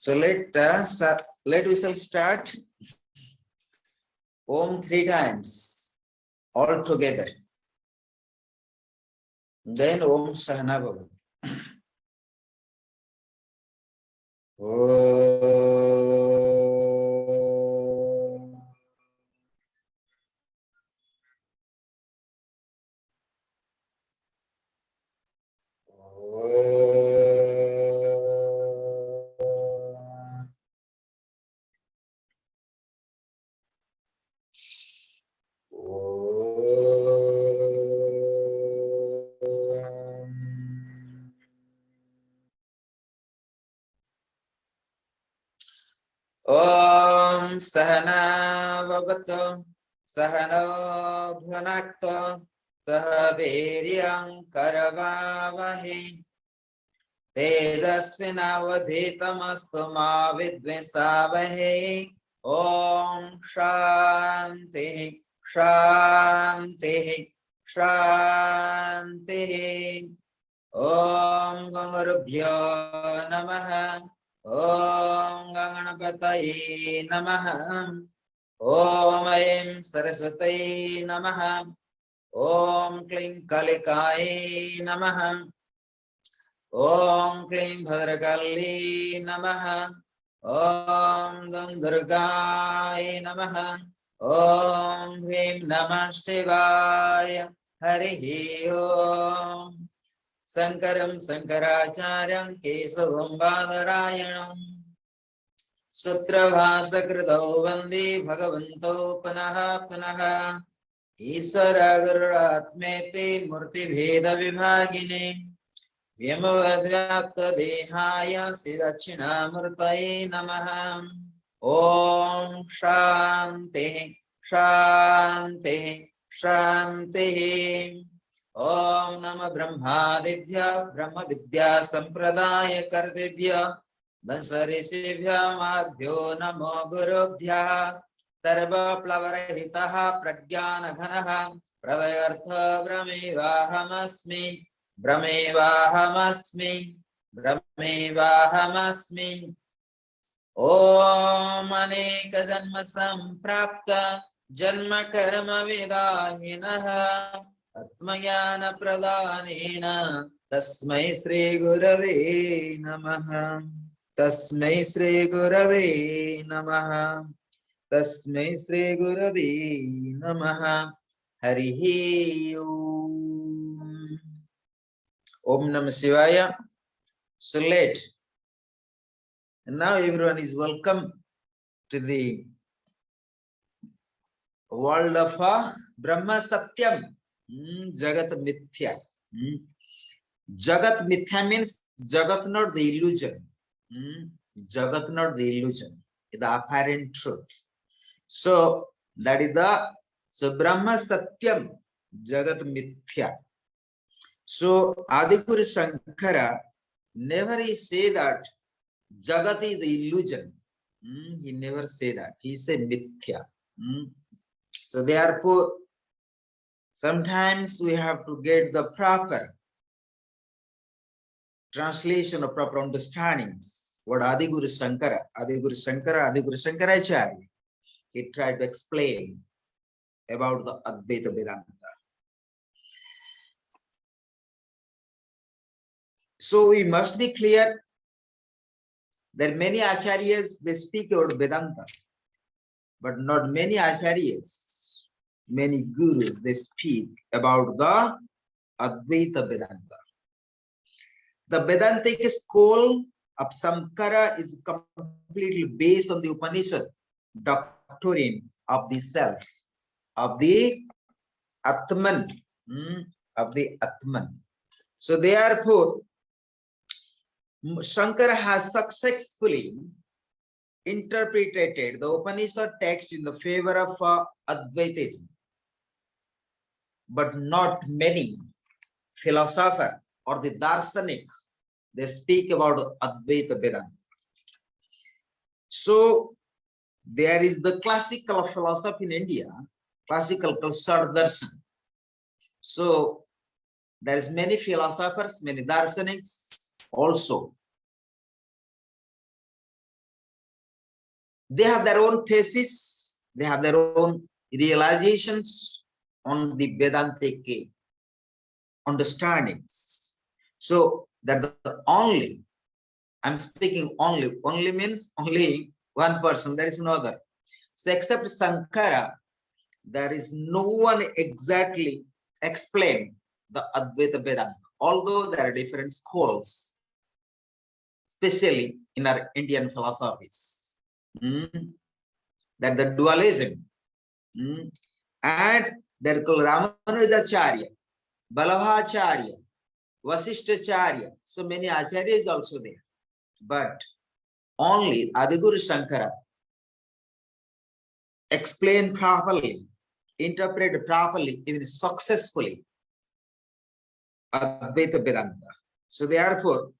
So let we shall start Om 3 times all together. Then Om Sahana Bhava. Om Sahana Vavatu Sahano Bhunakto Sahaviryam Karavavahi Tejasvinavadhitamastu ma vidvisavahe. Om Shanti Shanti Shanti. Om Gangarubhyo Namaha. Om Ganganapataye Namaha. Om Aim Saraswati Namaha. Om Klim Kalikaye Namaha. Om Klim Bhadrakalli Namaha. Om Dam Durgaye Namaha. Om Hrim Namah Shivaya. Harihi Om. Sankaram Sankaracharyam Kesavam Badarayanam Sutravasa Kritau Vande Bhagavanto Panaha Panaha Isaraguratmete Murti Bheda Vibhagine Vyamavadvyapta Dehaya Sidachina Murtaye Namaha. Om Shanti Shanti Shanti. Om Nama Brahmadibhya Brahma Vidya Sampradaya Kartibhya Vansarishibhya Madhyo Namo Gurubhya Sarva Plavarahitaha Pragyana Ghanaha Pradayartha Brahmevahamasmi Brahmevahamasmi Brahmevahamasmi. Om Aneka Janma Samprapta Janma Karma Vedahinaha Atmayana Pradhanena Tasmai Sri Gurave Namaha. Tasmai Sri Gurave Namaha. Tasmai Sri Gurave Namaha. Harihi Om. Om Namah Shivaya. So late. And now everyone is welcome to the world of Brahma Satyam. Jagat Mithya. Jagat Mithya means Jagat not the illusion. Jagat not the illusion. The apparent truth. So that is so Brahma Satyam Jagat Mithya. So Adikuri Shankara never say that Jagat is the illusion. He never say that. He say Mithya. So therefore sometimes we have to get the proper translation or proper understandings. What Adiguru Shankaracharya, he tried to explain about the Advaita Vedanta. So we must be clear that many acharyas, they speak about Vedanta, but not many acharyas, many gurus, they speak about the Advaita Vedanta. The Vedantic school of Sankara is completely based on the Upanishad doctrine of the self, of the Atman, of the Atman. So therefore, Shankara has successfully interpreted the Upanishad text in the favor of Advaitism, but not many philosophers or the Darsanics, they speak about Advaita Vedanta. So there is the classical philosophy in India, classical called Sardarshan. So there is many philosophers, many Darsanics also. They have their own thesis, they have their own realizations on the Vedantic understandings. So that the only, I'm speaking only means only one person, there is no other. So except Sankara, there is no one exactly explain the Advaita Vedanta, although there are different schools, especially in our Indian philosophies. That the dualism, and there called Ramanujacharya, Balabhacharya, Vasishtacharya, so many acharyas also there. But only Adiguru Shankara explain properly, interpret properly, even successfully Advaita Vedanta. So therefore,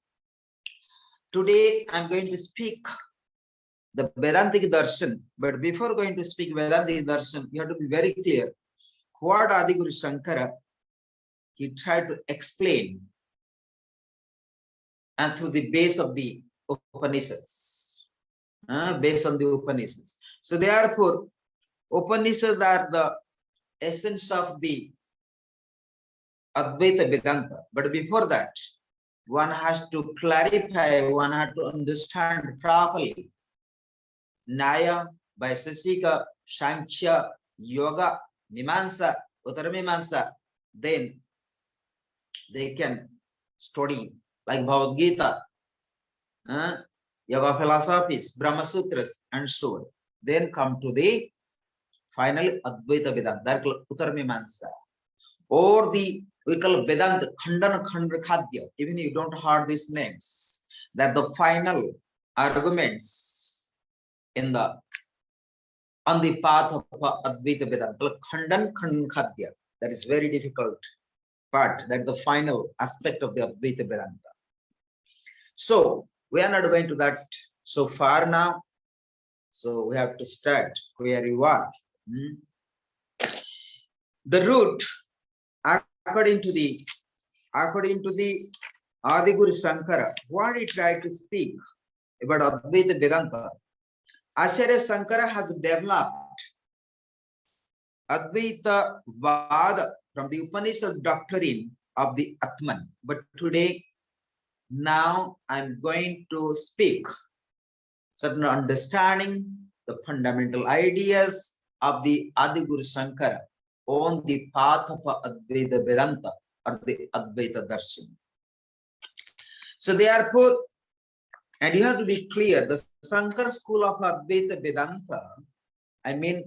today I'm going to speak the Vedantic Darshan, but before going to speak Vedantic Darshan, you have to be very clear what Adiguru Shankara he tried to explain, and through the base of the Upanishads, based on the Upanishads. So therefore, Upanishads are the essence of the Advaita Vedanta. But before that, one has to clarify, one has to understand properly Nyaya, Vaisesika, Sankhya, Yoga, Mimamsa, Uttarmimamsa. Then they can study like Bhagavad Gita, Yoga philosophies, Brahma Sutras, and so on. Then come to the final Advaita Vedanta, that called Uttarmimamsa. Or the, we call Vedanta Khandana Khandrakadya, even you don't heard these names, that the final arguments in the on the path of Advaita Vedanta, Khandan Khandrakadya, that is very difficult part, that the final aspect of the Advaita Vedanta. So we are not going to that so far now. So we have to start where you are. The root, according to the Adiguru Shankara, what he tried to speak about Advaita Vedanta, Acharya Shankara has developed Advaita Vada from the Upanishad doctrine of the Atman. But today, now I'm going to speak certain understanding, the fundamental ideas of the Adiguru Shankara on the path of Advaita Vedanta or the Advaita Darshan. So therefore, and you have to be clear, the Shankara school of Advaita Vedanta, I mean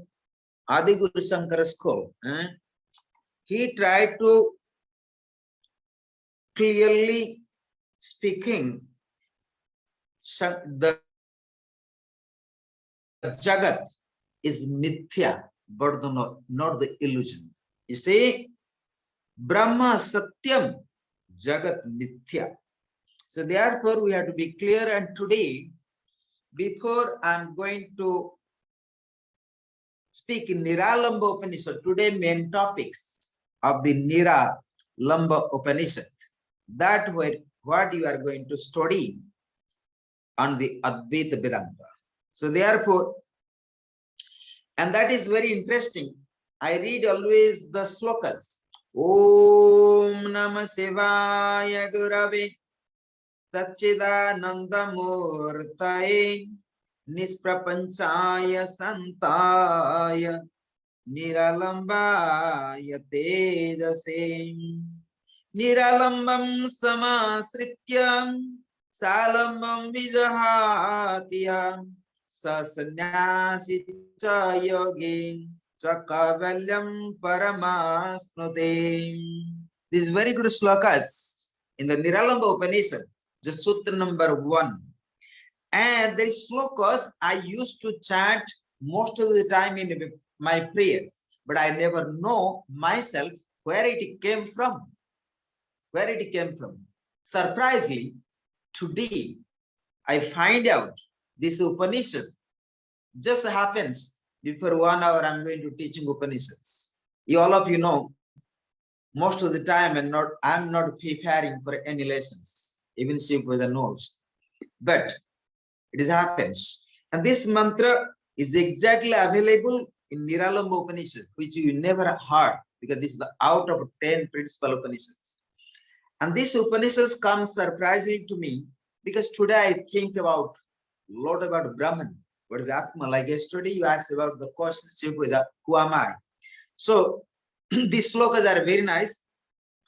Adiguru Shankara school, he tried to clearly speaking the Jagat is mithya, but not the illusion. You see, Brahma Satyam, Jagat mithya. So therefore, we have to be clear. And today, before I'm going to speak in Niralamba Upanishad, today main topics of the Niralamba Upanishad, that what you are going to study on the Advaita Vedanta. So therefore, and that is very interesting. I read always the slokas. Om Namah Shivaya Gurave Satchidananda Murtaye Nisprapanchaya Santaya Niralambaya Tejase Niralambam Samasrityam Salambam Vijahatiyam Sasanyasi cha yogi chakavalyam paramasnude. These very good slokas in the Niralamba Upanishad, the sutra number 1. And these slokas I used to chant most of the time in my prayers, but I never know myself where it came from. Where it came from. Surprisingly, today I find out this Upanishad just happens before 1 hour I'm going to teaching Upanishads. All of you know, most of the time I'm not preparing for any lessons, even if with the notes. But it happens. And this mantra is exactly available in Niralamba Upanishad, which you never heard, because this is the out of 10 principal Upanishads. And this Upanishads comes surprisingly to me, because today I think about a lot about Brahman. What is Atma? Like yesterday you asked about the question, who am I? So these slokas are very nice.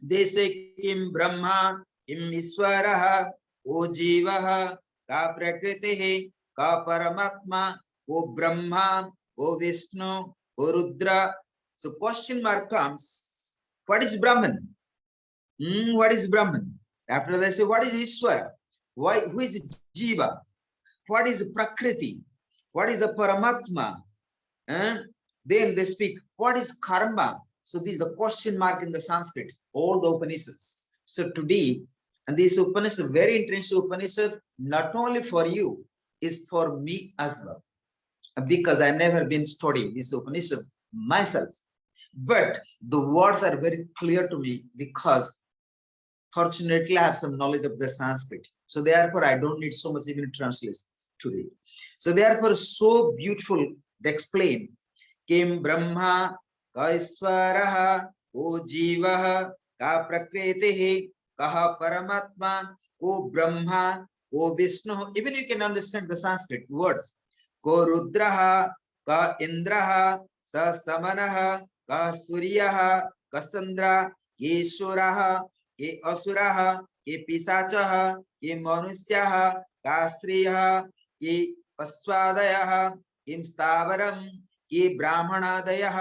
They say, Kim Brahma, Kim Iswaraha, O Jivaha, Ka Prakritihi, Ka Paramatma, O Brahma, O Vishnu, O Rudra. So question mark comes, what is Brahman? What is Brahman? After they say, what is Ishwara? Who is Jiva? What is Prakriti? What is the Paramatma? Then they speak, what is karma? So this is the question mark in the Sanskrit, all the Upanishads. So today, and this Upanishad, very interesting Upanishad, not only for you, is for me as well. Because I never been studying this Upanishad myself. But the words are very clear to me, because fortunately I have some knowledge of the Sanskrit. So therefore I don't need so much even translations today. So therefore so beautiful they explain, Kim Brahma ka Iswaraha ko Jivaha ka Prakritihi kaha Paramatma ko Brahma ko Vishnu. Even you can understand the Sanskrit words. Ko Rudraha ka Indraha sa Samanaha ka Suryaha ka Chandra ke Shuraha ke Asuraha ke Pisachaha ke Manusyaha ka Striyaha ke Paswadayaha kim Stavaram कि ब्राह्मणादयः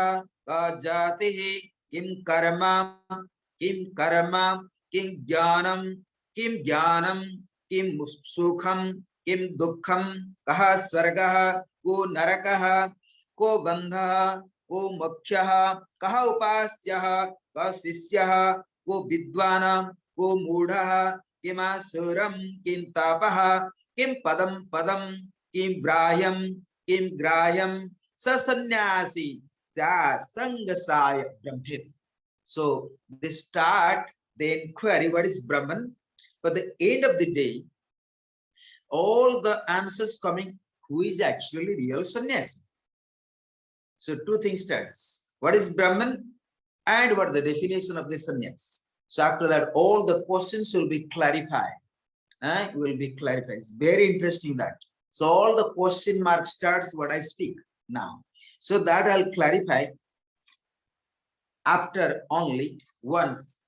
का जातिः किं कर्म किं ज्ञानं किं सुखं किं दुःखं कः स्वर्गः को नरकः को बन्धः को मोक्षः कः उपास्यः कः शिष्यः को विद्वान् को मूढः किमासुरं किं तापः किं पदं किं ग्राह्यं Sasanyasi ja sangasaya brahmit. So they start the inquiry, what is Brahman? But the end of the day, all the answers coming, who is actually real sannyasi? So two things starts. What is Brahman and what is the definition of the sannyas? So after that, all the questions will be clarified. It's very interesting that. So all the question mark starts what I speak now. So that I'll clarify after only once.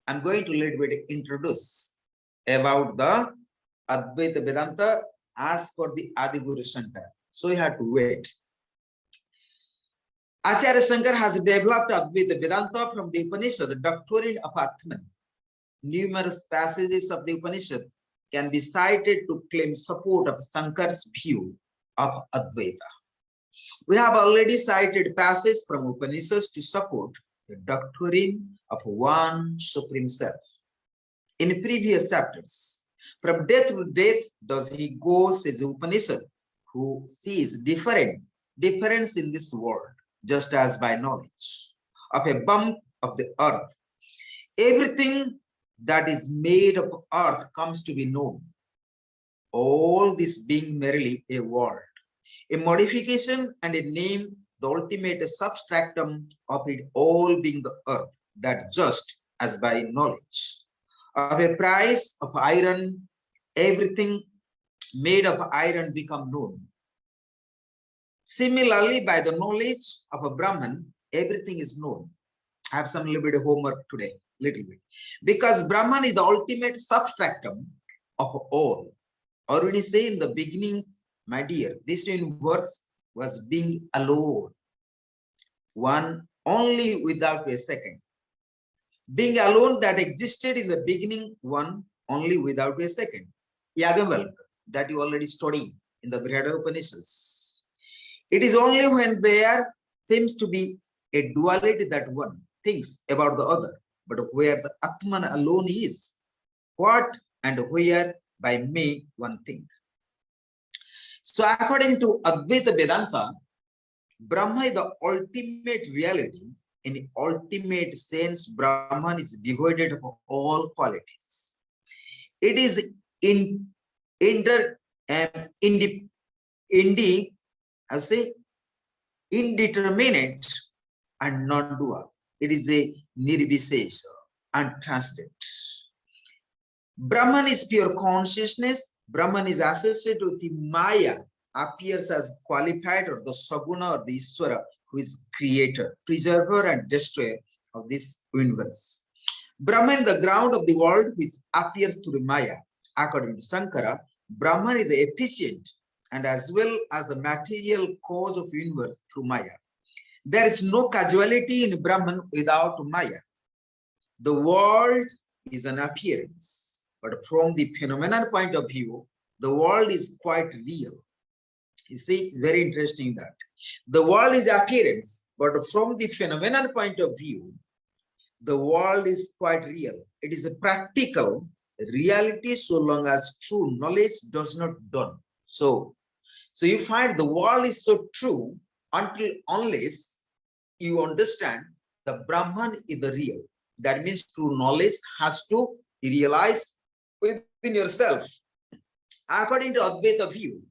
I'm going to a little bit introduce about the Advaita Vedanta as for the Adi Guru Shankara. So you have to wait. Acharya Shankara has developed Advaita Vedanta from the Upanishad, the doctrine of Atman. Numerous passages of the Upanishad can be cited to claim support of Shankara's view of Advaita. We have already cited passages from Upanishads to support the doctrine of one supreme self. In previous chapters, from death to death does he go, says Upanishad, who sees difference in this world, just as by knowledge of a bump of the earth. Everything that is made of earth comes to be known. All this being merely a world, a modification and a name, the ultimate substratum of it all being the earth, that just as by knowledge of a price of iron, everything made of iron become known. Similarly, by the knowledge of a Brahman, everything is known. I have some little bit of homework today, little bit, because Brahman is the ultimate substratum of all. Or when you say in the beginning, my dear, this universe was being alone, one only without a second. Being alone that existed in the beginning, one only without a second. Yagavalka, that you already studied in the Brihada Upanishads. It is only when there seems to be a duality that one thinks about the other, but where the Atman alone is, what and where by me one think. So according to Advaita Vedanta, Brahma is the ultimate reality. In the ultimate sense, Brahman is devoid of all qualities. It is independent as a indeterminate and non-dual. It is a nirvishesha and translated. Brahman is pure consciousness. Brahman is associated with the Maya, appears as qualified or the Saguna or the Iswara, who is creator, preserver and destroyer of this universe. Brahman, the ground of the world, which appears through Maya. According to Sankara, Brahman is the efficient and as well as the material cause of universe through Maya. There is no causality in Brahman without Maya. The world is an appearance, but from the phenomenal point of view, the world is quite real. You see, very interesting that. The world is appearance, but from the phenomenal point of view, the world is quite real. It is a practical reality so long as true knowledge does not dawn. So you find the world is so true unless you understand the Brahman is the real. That means true knowledge has to be realized within yourself. According to Advaita view,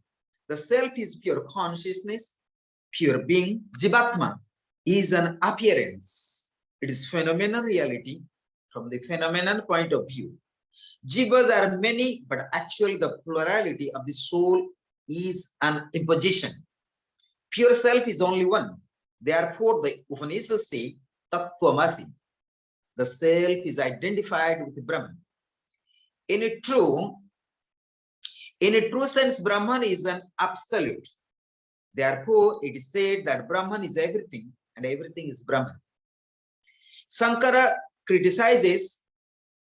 the self is pure consciousness, pure being. Jivatma is an appearance. It is phenomenal reality from the phenomenal point of view. Jivas are many, but actually the plurality of the soul is an imposition. Pure self is only one. Therefore, the Upanishads say, Tattvamasi. The self is identified with Brahman. In a true sense, Brahman is an absolute. Therefore, it is said that Brahman is everything and everything is Brahman. Sankara criticizes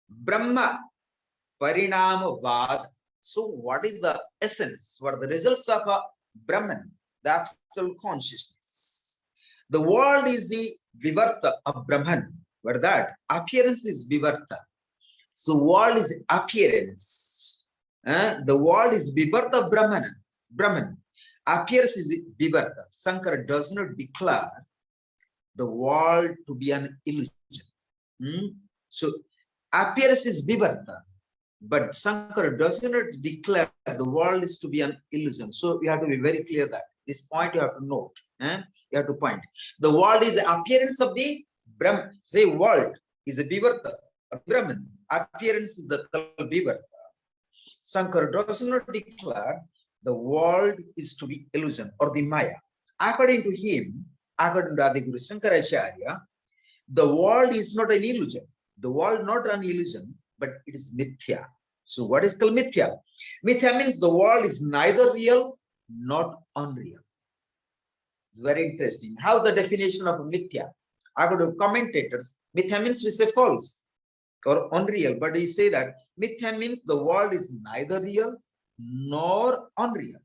Brahma Parinamavad. So, what is the essence? What are the results of a Brahman, the absolute consciousness? The world is the Vivarta of Brahman, but that appearance is Vivarta. So, world is appearance. The world is Vivarta of Brahman. Appearance is Vivarta. Sankara does not declare the world to be an illusion. So, appearance is Vivarta. But Sankara does not declare the world is to be an illusion. So you have to be very clear that this point you have to note. You have to point. The world is the appearance of the Brahman. Say world is a Vivarta, a Brahman. Appearance is the Vivarta. Sankara does not declare the world is to be illusion or the Maya. According to him, according to Adiguru Shankaracharya, the world is not an illusion. The world not an illusion, but it is mithya. So what is called mithya? Mithya means the world is neither real nor unreal. It's very interesting. How the definition of mithya? According to commentators, mithya means we say false or unreal, but they say that mithya means the world is neither real nor unreal,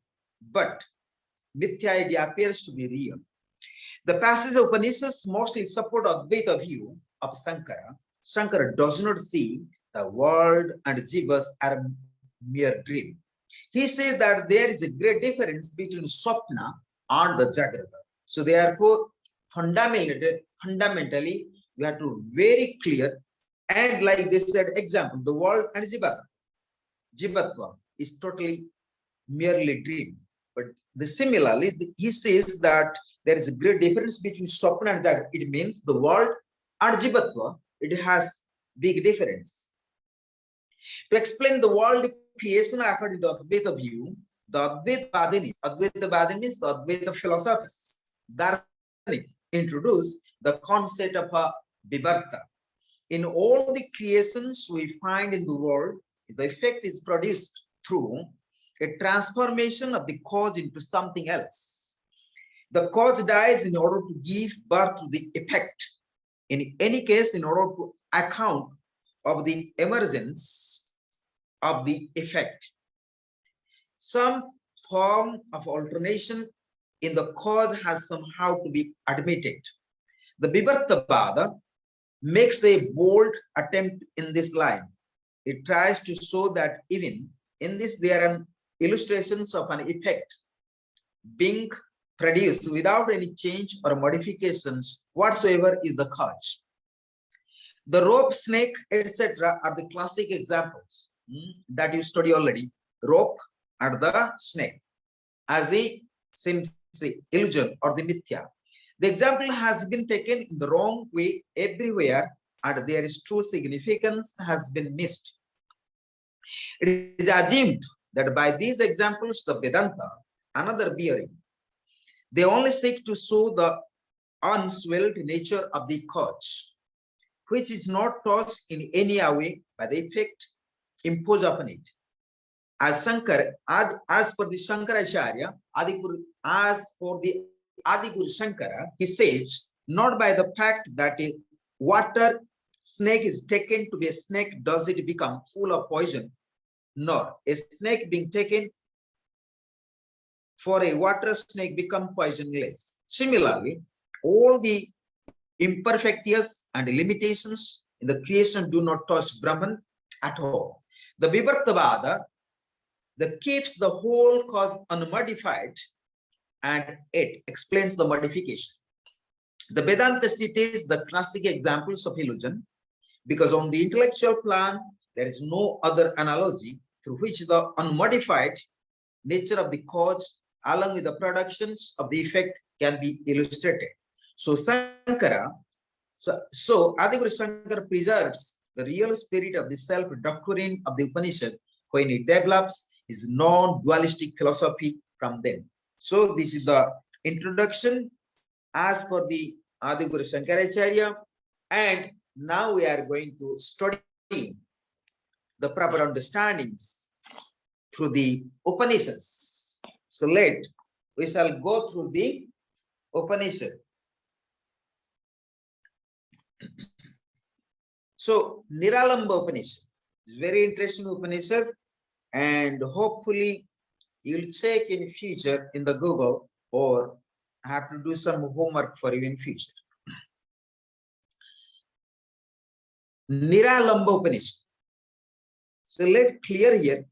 but mithya idea appears to be real. The passage of Upanishads mostly support Advaita view of Sankara. Sankara does not see the world and jivas are a mere dream. He says that there is a great difference between Swapna and the Jagrata. So therefore, fundamentally, we have to very clear. And like they said, example, the world and Jivatva is totally merely dream. But similarly, he says that there is a great difference between Swapna and Jagrata. It means the world and Jivatva, it has big difference. To explain the world creation according to Advaita view, the Advaita means the Advaita philosophers, Darshanik, introduce the concept of a Vivarta. In all the creations we find in the world, the effect is produced through a transformation of the cause into something else. The cause dies in order to give birth to the effect. In any case, in order to account of the emergence of the effect. Some form of alternation in the cause has somehow to be admitted. The Vivartavada makes a bold attempt in this line. It tries to show that even in this there are illustrations of an effect being produced without any change or modifications whatsoever is the cause. The rope, snake, etc. are the classic examples that you study already. Rope and the snake. As a same the illusion or the mithya. The example has been taken in the wrong way everywhere, and their true significance has been missed. It is assumed that by these examples, the Vedanta, another bearing, they only seek to show the unswelled nature of the cause, which is not touched in any way by the effect imposed upon it. As per the Shankaracharya, as for the Adiguru Shankara, he says, not by the fact that a water snake is taken to be a snake does it become full of poison, nor a snake being taken for a water snake become poisonless. Similarly, all the imperfections and limitations in the creation do not touch Brahman at all. The Vivartavada that keeps the whole cause unmodified, and it explains the modification. The Vedanta states the classic examples of illusion, because on the intellectual plan, there is no other analogy through which the unmodified nature of the cause along with the productions of the effect can be illustrated. So Sankara, so Adiguru Shankara preserves the real spirit of the self-doctrine of the Upanishad when it develops his non-dualistic philosophy from them. So this is the introduction as per the Adiguru Shankaracharya, and now we are going to study the proper understandings through the Upanishads. So we shall go through the Upanishad. So Niralamba Upanishad is very interesting Upanishad, and hopefully you'll check in future in the Google, or have to do some homework for you in future. Niralamba Upanishad. So let's clear here.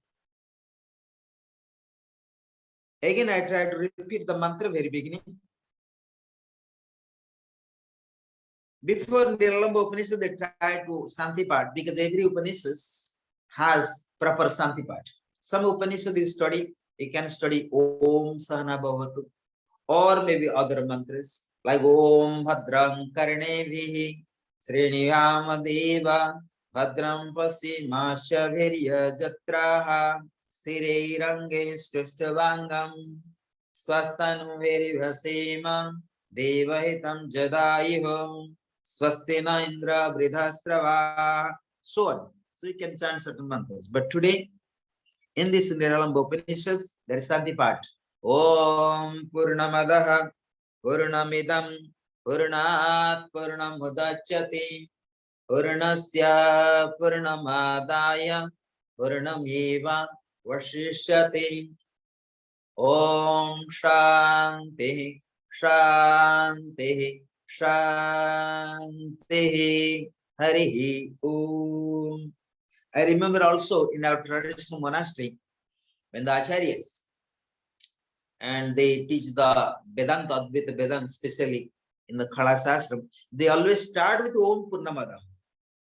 Again, I try to repeat the mantra very beginning. Before Niralamba Upanishad, they try to Santi part, because every Upanishad has proper Santi part. Some Upanishad you study, you can study Om Sahana Bhavatu, or maybe other mantras like Om Bhadram Karnevihi Sriniyama Deva Bhadram Pasimasya Virya Jatraha Sirairange Stustavangam Swastanu Virivasema Devahitam Jadayiham Swastina Indra Bridhastrava, so on. So you can chant certain mantras. But today, in this Niralamba Upanishads, there is Santi part. Om Purnamadaha Purnamidam Purnat Purnamudachyati Purnasya Purnamadaya Purnameva Vashishyati. Om Shanti Shanti Shanti Harihi Om. I remember also in our traditional monastery, when the acharyas and they teach the Vedanta, Advaita Vedanta, especially in the Khala Sastram, they always start with Om Purnamada,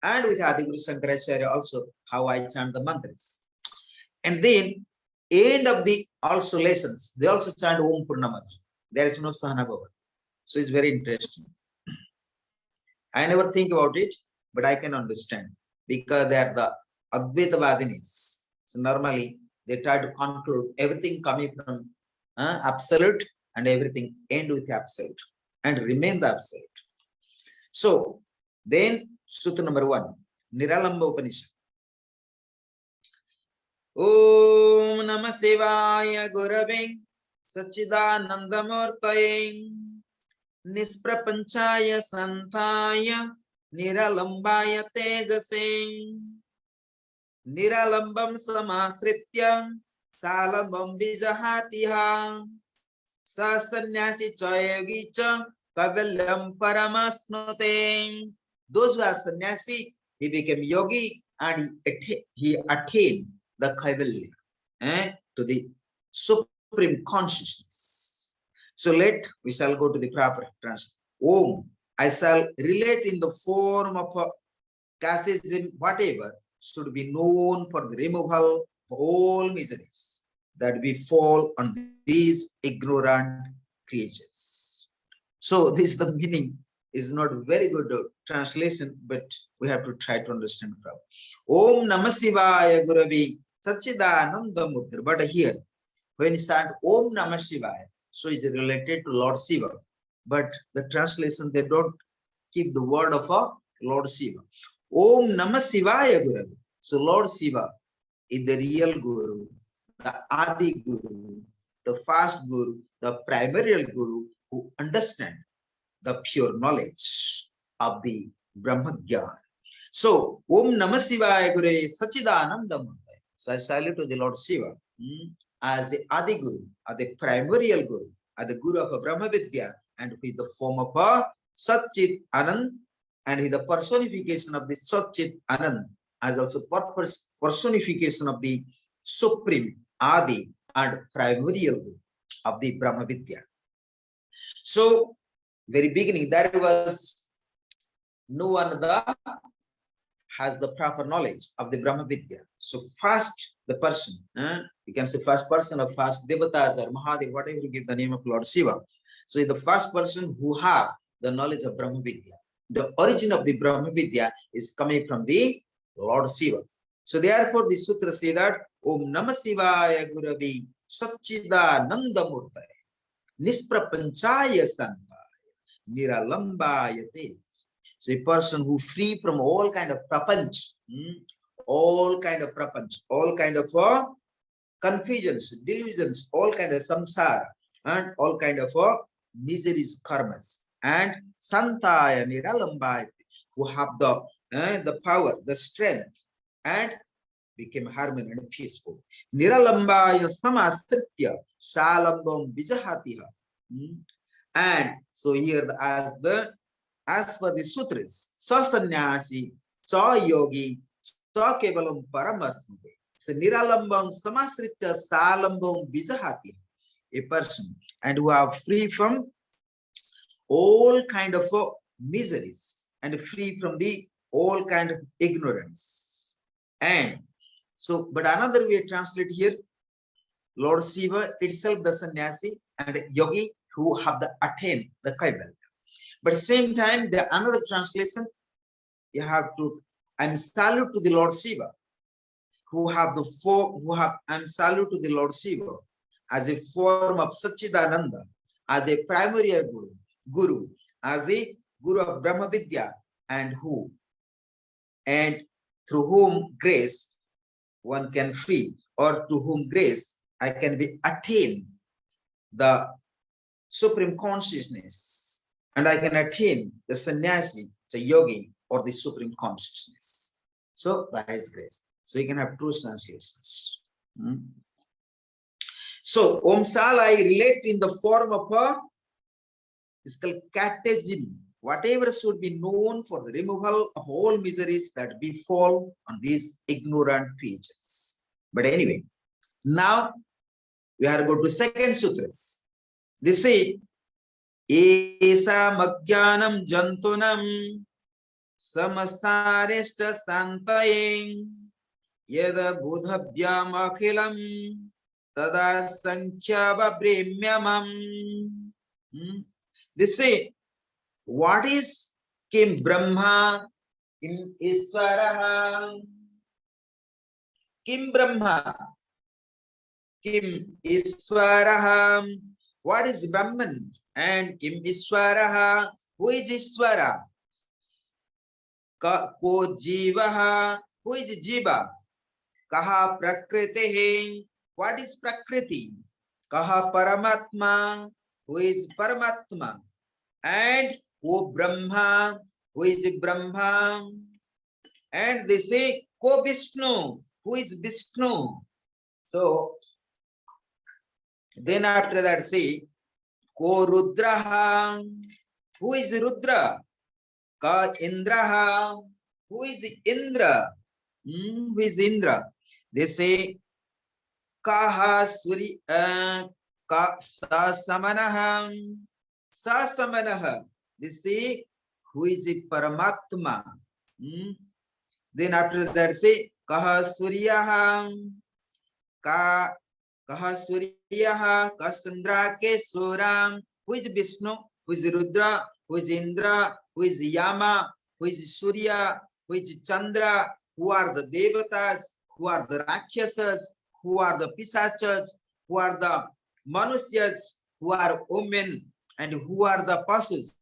and with Adiguru Shankaracharya also, how I chant the mantras. And then end of the also lessons, they also chant Om Purnamada. There is no Sahana Bhava. So it's very interesting. I never think about it, but I can understand, because they are the Advaita Vadinis. So normally they try to conclude everything coming from absolute, and everything end with absolute and remain the absolute. So then Sutta number 1, Niralamba Upanishad. Om Namah Shivaya Gurave Sachidanandamurtaye Nisprapanchaya Santaya Niralambaya Tejase Niralambam Samasritya Salambam Bijahatiha Sasanyasi Chayogi Cha Kavalyam Paramasnute. Those who are sannyasi, he became yogi, and he attained the Kaivalya, to the supreme consciousness. So we shall go to the proper translation. Om, I shall relate in the form of a casteism, whatever should be known for the removal of all miseries that we fall on these ignorant creatures. So this is the meaning. Is not very good translation, but we have to try to understand from. Om Namah Shivaya Guravi Sachidananda Murti. But here, when you start Om Namah Shivaya, so it's related to Lord Shiva. But the translation, they don't keep the word of a Lord Shiva. Om Namah Shivaya Guravi. So Lord Shiva is the real Guru, the Adi Guru, the first Guru, the primary Guru who understands the pure knowledge of the Brahma Jnana. So, Om Namah Shivaya Guru Sachidananda Murti. So I salute to the Lord Shiva as the Adi Guru, as the primordial Guru, as the Guru of a Brahma Vidya, and with the form of a Satchit Anand, and he the personification of the Satchit Anand, as also personification of the Supreme Adi and primordial Guru of the Brahma Vidya. So, very beginning, there was no one that has the proper knowledge of the Brahma Vidya. So first, the person, you can say first person or first Devatas or Mahadev, whatever you give the name of Lord Shiva. So the first person who have the knowledge of Brahma Vidya. The origin of the Brahma Vidya is coming from the Lord Shiva. So therefore, the sutra say that Om Namah Shivaya Guravi Satchidananda Murti Nisprapanchaya Santa Niralamba Upanishad. So a person who free from all kind of prapanch, all kind of confusions, delusions, all kind of samsara, and all kind of miseries, karmas, and Santaya Niralamba, who have the power, the strength, and became harmony and peaceful. Niralambaya Samastritya Salambam Vijahatiha. And so here as per the sutras, sa sannyasi, sa yogi, sa kevalam paramasmade. So niralambam samasrita salambam vijahati, a person and who are free from all kind of miseries and free from the all kind of ignorance. And so, but another way to translate here, Lord Shiva itself the sannyasi and yogi who have the attained the kaivalya. But same time, the another translation, you have to, I'm salute to the Lord Shiva, who have the I'm salute to the Lord Shiva as a form of Satchidananda, as a primary Guru, as a Guru of Brahma Vidya, and through whom grace one can free, or to whom grace I can be attained the supreme consciousness. And I can attain the sannyasi, the yogi, or the supreme consciousness. So by his grace. So you can have two translations. So Om Sal I relate in the form of a physical catechism, whatever should be known for the removal of all miseries that befall on these ignorant creatures. But anyway, now we are going to second sutras. They say, Esa Magyanam Jantunam Samastarishta Santayeng Yada Budhabhyam Akhilam Tada Sankhya Brahmyamam. They say, what is Kim Brahma, Kim Iswaraha, Kim Brahma, Kim Iswaraha. What is Brahman and Kim Iswaraha? Who is Iswara? Ko Jivaha? Who is Jiva? Kaha Prakriti? What is Prakriti? Kaha Paramatma? Who is Paramatma? And O Brahma? Who is Brahma? And they say Ko Vishnu? Who is Vishnu? So then after that say, Ko Rudraha, who is Rudra? Ka Indraha, who is Indra? Who is Indra? They say, Kaha Suri, Ka Sasamanaha, Sasamanaha. They say, who is Paramatma? Then after that say, Kaha Suryaha, Kaha Suryaha, Kasandra Kesuram, Who is Vishnu? Who is Rudra? Who is Indra? Who is Yama? Who is Surya? Who is Chandra? Who are the Devatas? Who are the Rakshasas? Who are the Pisachas? Who are the Manusyas? Who are women? And who are the Pasus?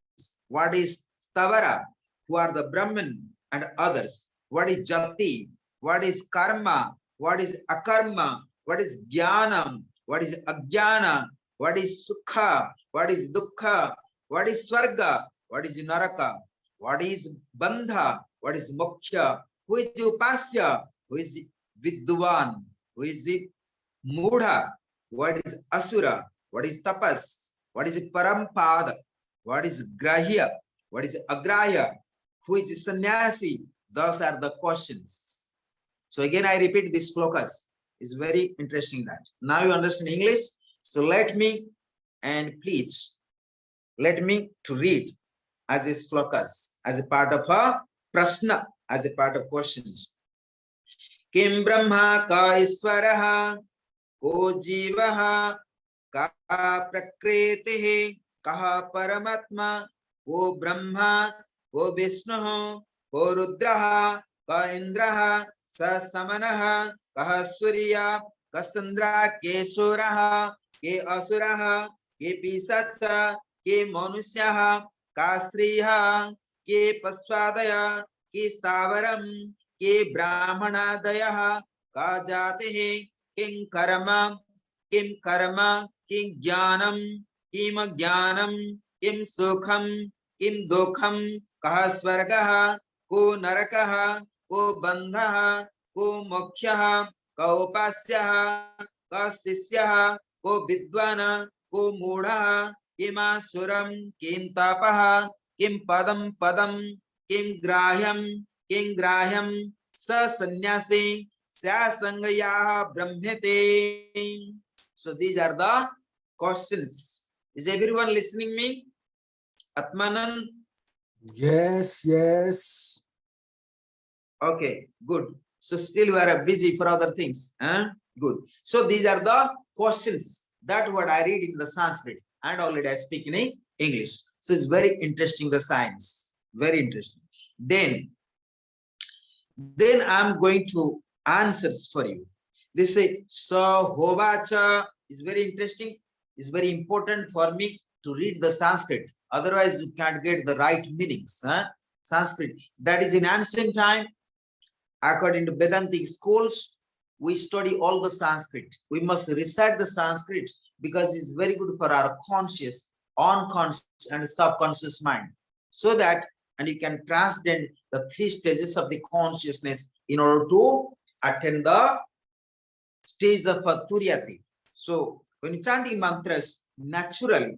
What is Stavara? Who are the Brahman and others? What is Jati? What is Karma? What is Akarma? What is Jnanam? What is Ajnana? What is Sukha? What is Dukkha? What is Swarga? What is Naraka? What is Bandha? What is Moksha? Who is Upasya? Who is Vidwan? Who is Mudha? What is Asura? What is Tapas? What is Parampada? What is Grahya? What is Agrahya? Who is Sannyasi? Those are the questions. So again, I repeat these slokas. It's very interesting that. Now you understand English. So let me, and please, let me to read as a slokas, as a part of a prashna, as a part of questions. Kim Brahma ka Iswaraha, ko Jivaha, ka Prakritihi, kaha Paramatma, ko Brahma, ko Vishnu, ko Rudraha, ka Indraha, sa Samanaha, kaha Surya, ka Sandra, ke Suraha, ke Asuraha, ke Pisacha, ke Manusyaha, ka Striha, ke Paswadaya, ke Stavaram, ke Brahmanadaya, ka Jatihi, kim karma, kim jnanam, kim jnanam, kim sukham, kim dukham, kaha swargaha, ko narakaha, ko bandhaha, ko mokshaha, ka upasyaha, ka sisyaha, ko vidvana, ko mudha, kim asuram, kim tapaha, kim padam, kim grahyam, sa sannyasi, sa sangaya brahmete. So these are the questions. Is everyone listening me? Atmanan? Yes, yes. Okay, good. So still we are busy for other things. Good. So these are the questions. That what I read in the Sanskrit, and already I speak in English. So it's very interesting, the science. Very interesting. Then I'm going to answers for you. They say so hovacha is very interesting. It's very important for me to read the Sanskrit. Otherwise, you can't get the right meanings. Sanskrit. That is in ancient time. According to Vedantic schools, we study all the Sanskrit. We must recite the Sanskrit because it's very good for our conscious, unconscious, and subconscious mind. So that, and you can transcend the 3 stages of the consciousness in order to attain the stage of Turiyati. So when you chanting mantras naturally,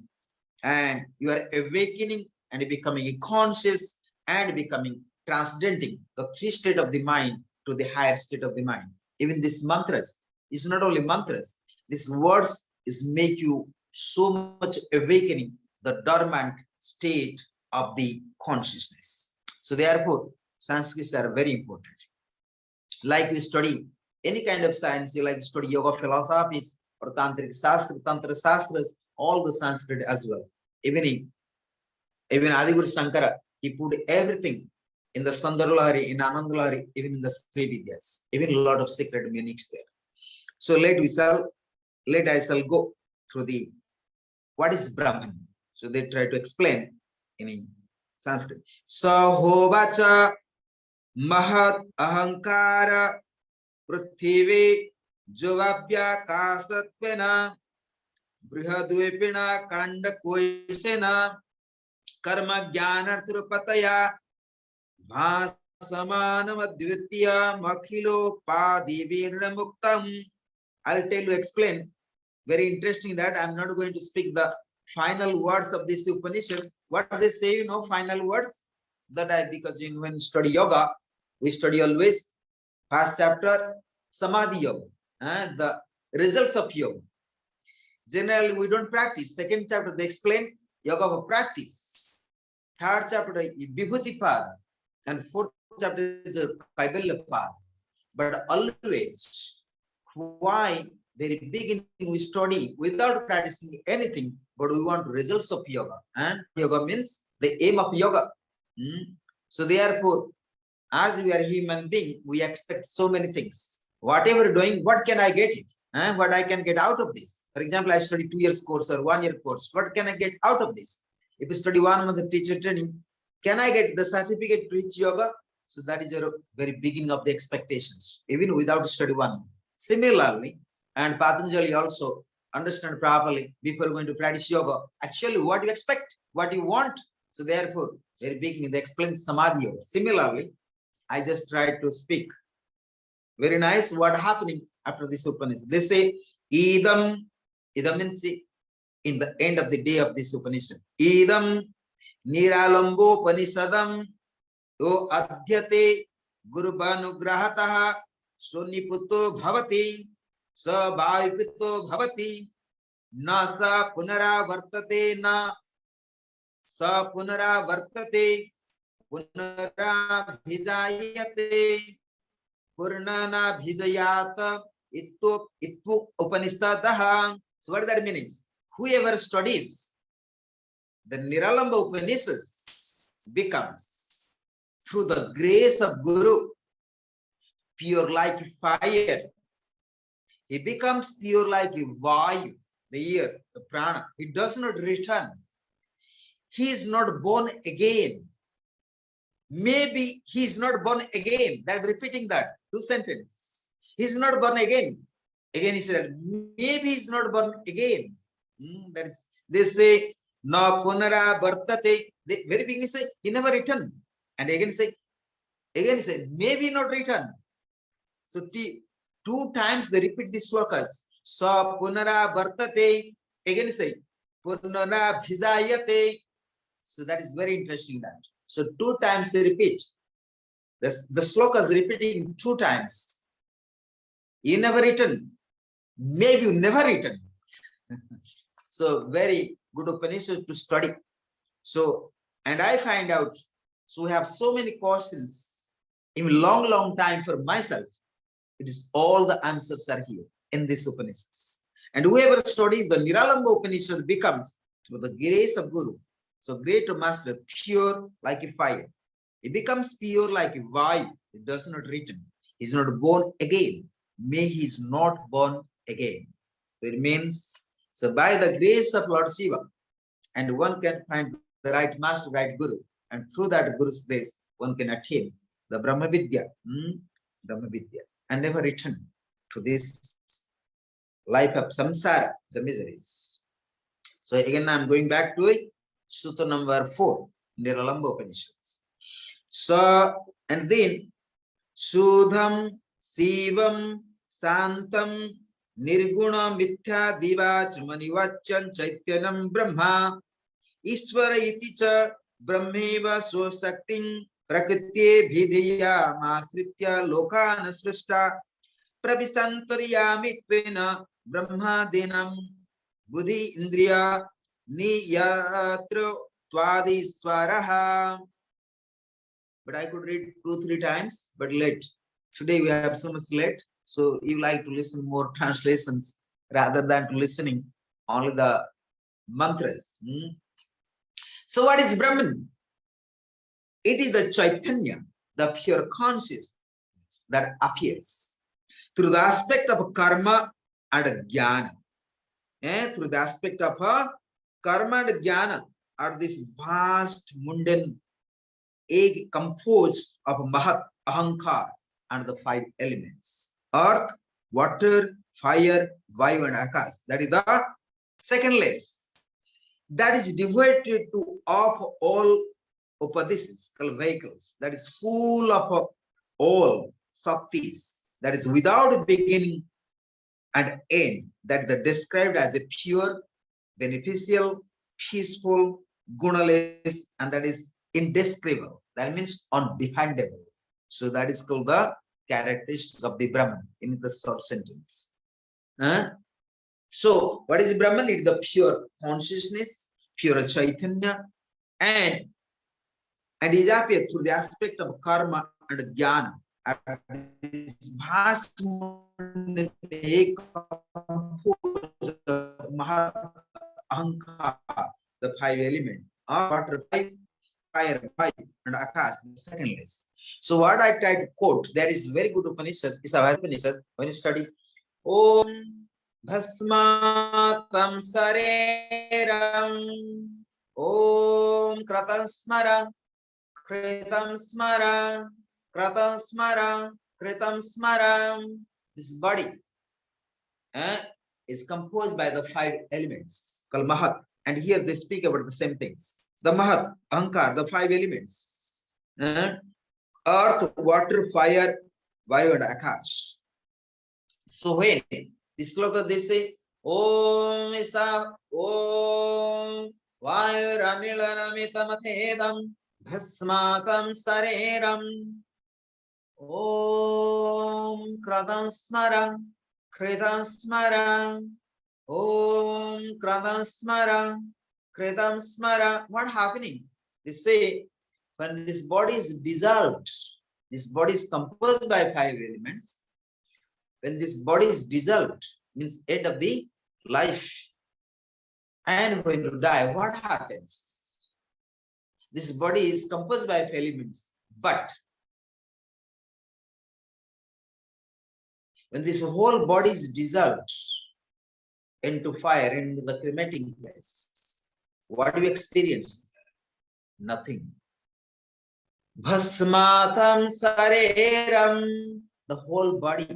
and you are awakening and becoming conscious and becoming transcending the 3 state of the mind to the higher state of the mind. Even this mantras is not only mantras. These words is make you so much awakening the dormant state of the consciousness. So therefore, Sanskrits are very important. Like we study any kind of science, you like to study yoga philosophies or tantric sastra, tantra sastras, all the Sanskrit as well. Even Adiguru Shankara, he put everything in the Sundaralahari, in Anandalahari, even in the Sri Vidyas, even a lot of secret meanings there. So let I shall go through the what is Brahman. So they try to explain in Sanskrit. So hovacha mahat ahankara prithvi jovabhya kasatvena brihadvipina kanda koisena karma jnanarthrupataya bhasamanam advitya makhilo padivirna muktam. I'll tell you, explain. Very interesting that I'm not going to speak the final words of this Upanishad. What they say, final words that because when you study yoga, we study always first chapter Samadhi Yoga, the results of yoga. Generally, we don't practice. Second chapter, they explain yoga of practice. Third chapter, Vibhuti Pada. And fourth chapter is Kaivalya Pada. But always, why very beginning we study without practicing anything, but we want results of yoga. And yoga means the aim of yoga. So therefore, as we are human being, we expect so many things. Whatever doing, what can I get it? What I can get out of this? For example, I study 2 years course or 1 year course. What can I get out of this? If you study 1 month of teacher training, can I get the certificate to teach yoga? So that is your very beginning of the expectations, even without study 1 month. Similarly, and Patanjali also understand properly before going to practice yoga, actually what you expect, what you want. So therefore, very beginning they explain Samadhi yoga. Similarly, I just tried to speak. Very nice. What happening after this Upanishad? They say, Idam means in the end of the day of this Upanishad. Idam Niralamba Upanishadam O Adhyate Gurubanugrahataha Soniputo Bhavati Sa Vaipito Bhavati Na Sa Punaravartate Na Sa Punaravartate Punara Bhijayate Purnana Bhijayata Ittu Upanishadaha. So what that means? Whoever studies the Niralamba Upanishads becomes, through the grace of Guru, pure like fire. He becomes pure like Vayu, the air, the prana. He does not return. He is not born again. Maybe he is not born again. That repeating that 2 sentences. He is not born again. Again he said, maybe he is not born again. That is, they say, na punara vartate. They very beginning say, he never returned. And again say, maybe not return. So 2 times they repeat these slokas. Sa punara vartate. Again say, punara bhijayate. So that is very interesting that. So 2 times they repeat. The sloka is repeating 2 times. You never return. Maybe you never return. So very good Upanishad to study. So, and I find out, so we have so many questions in long time for myself. It is all the answers are here in this Upanishads. And whoever studies the Niralamba Upanishad becomes, through the grace of Guru, so great master, pure like a fire. He becomes pure like a Vayu. It does not return. He is not born again. May he is not born again. So it means, so by the grace of Lord Shiva, and one can find the right master, right Guru, and through that Guru's grace, one can attain the Brahma Vidya, and never return to this life of samsara, the miseries. So again, I'm going back to it. Sutta number 4, Niralamba Upanishads. So, and then, Sudham, Sivam, Santam, Nirguna, Mithya, Divach, Manivachan, Chaityanam, Brahma, Isvara Iticha, Brahmeva, Swasakting, Prakritye, Bhidya, Masritya, Lokana, Srishta, Pravisantaryamitpena, Brahma, Denam, Buddhi, Indriya, Niyatra Twadi Swaraha. But I could read 2-3 times, but late. Today we have so much late. So you like to listen more translations rather than to listening only the mantras. So what is Brahman? It is the Chaitanya, the pure consciousness that appears through the aspect of karma and jnana. Through the aspect of karma and jnana are this vast mundane egg composed of mahat, ahankar, and the 5 elements: earth, water, fire, vayu, and akash. That is the second less. That is devoted to of all upadishis, called vehicles. That is full of all saktis. That is without beginning and end. That is described as a pure, beneficial, peaceful, gunaless, and that is indescribable. That means undefinable. So that is called the characteristic of the Brahman in the short sentence. So what is Brahman? It is the pure consciousness, pure Chaitanya, and is appeared through the aspect of karma and jnana. This vast mahat, Ahankar, the five elements, water five, fire five, and Akash, the second list. So what I tried to quote, there is very good Upanishad, is a Upanishad, when you study, Om Bhasmatam Sareram, Om Kratam Smara, Kritam Smara, Kratam Smara, Kritam Smara. This body is composed by the five elements called Mahat. And here they speak about the same things. The Mahat, Ahankar, the five elements. Earth, water, fire, Vayu, and Akash. So when this sloka they say, Om Isa, Om Vayu Ranilaramitamatedam Bhasmatam Sareram Om Kradam Smara Kridam Smara Om Kradam Smara Kridam Smara. What happening? They say when this body is dissolved, this body is composed by five elements. When this body is dissolved, means end of the life. And when you die, what happens? This body is composed by five elements, but when this whole body is dissolved into fire, into the cremating place, what do you experience? Nothing. Bhasmatam sareram, the whole body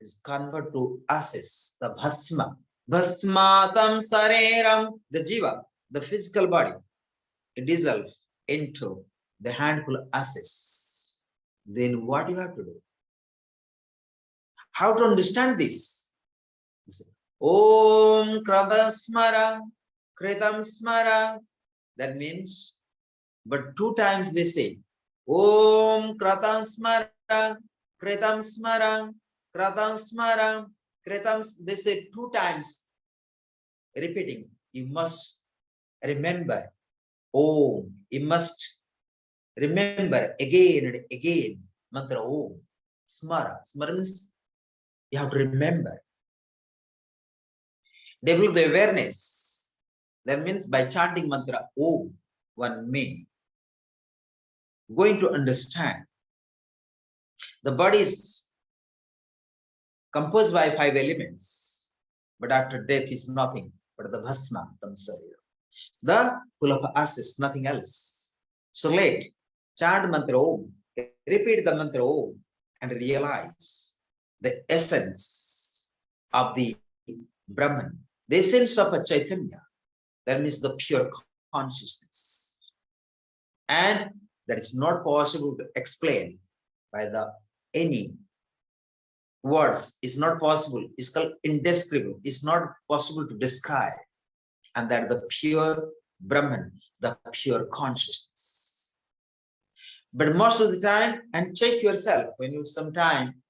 is converted to ashes, the bhasma. Bhasmatam sareram, the jiva, the physical body, it dissolves into the handful of ashes. Then what you have to do? How to understand this? Om Kradam Smara, Kritam Smara. That means, but two times they say, Om Kratam Smara, Kritam Smara, Kratam Smara, Kritam. They say two times, repeating. You must remember Om. You must remember again and again. Mantra Om. Smara. Smara means you have to remember. Develop the awareness. That means by chanting mantra Om, one may going to understand the body is composed by five elements, but after death is nothing but the bhasma, the full of ashes, nothing else. So let chant mantra Om, repeat the mantra Om, and realize the essence of the Brahman, the essence of a Chaitanya, that means the pure consciousness. And that is not possible to explain by the any words. It's not possible. It's called indescribable. It's not possible to describe. And that the pure Brahman, the pure consciousness. But most of the time, and check yourself when you sometime,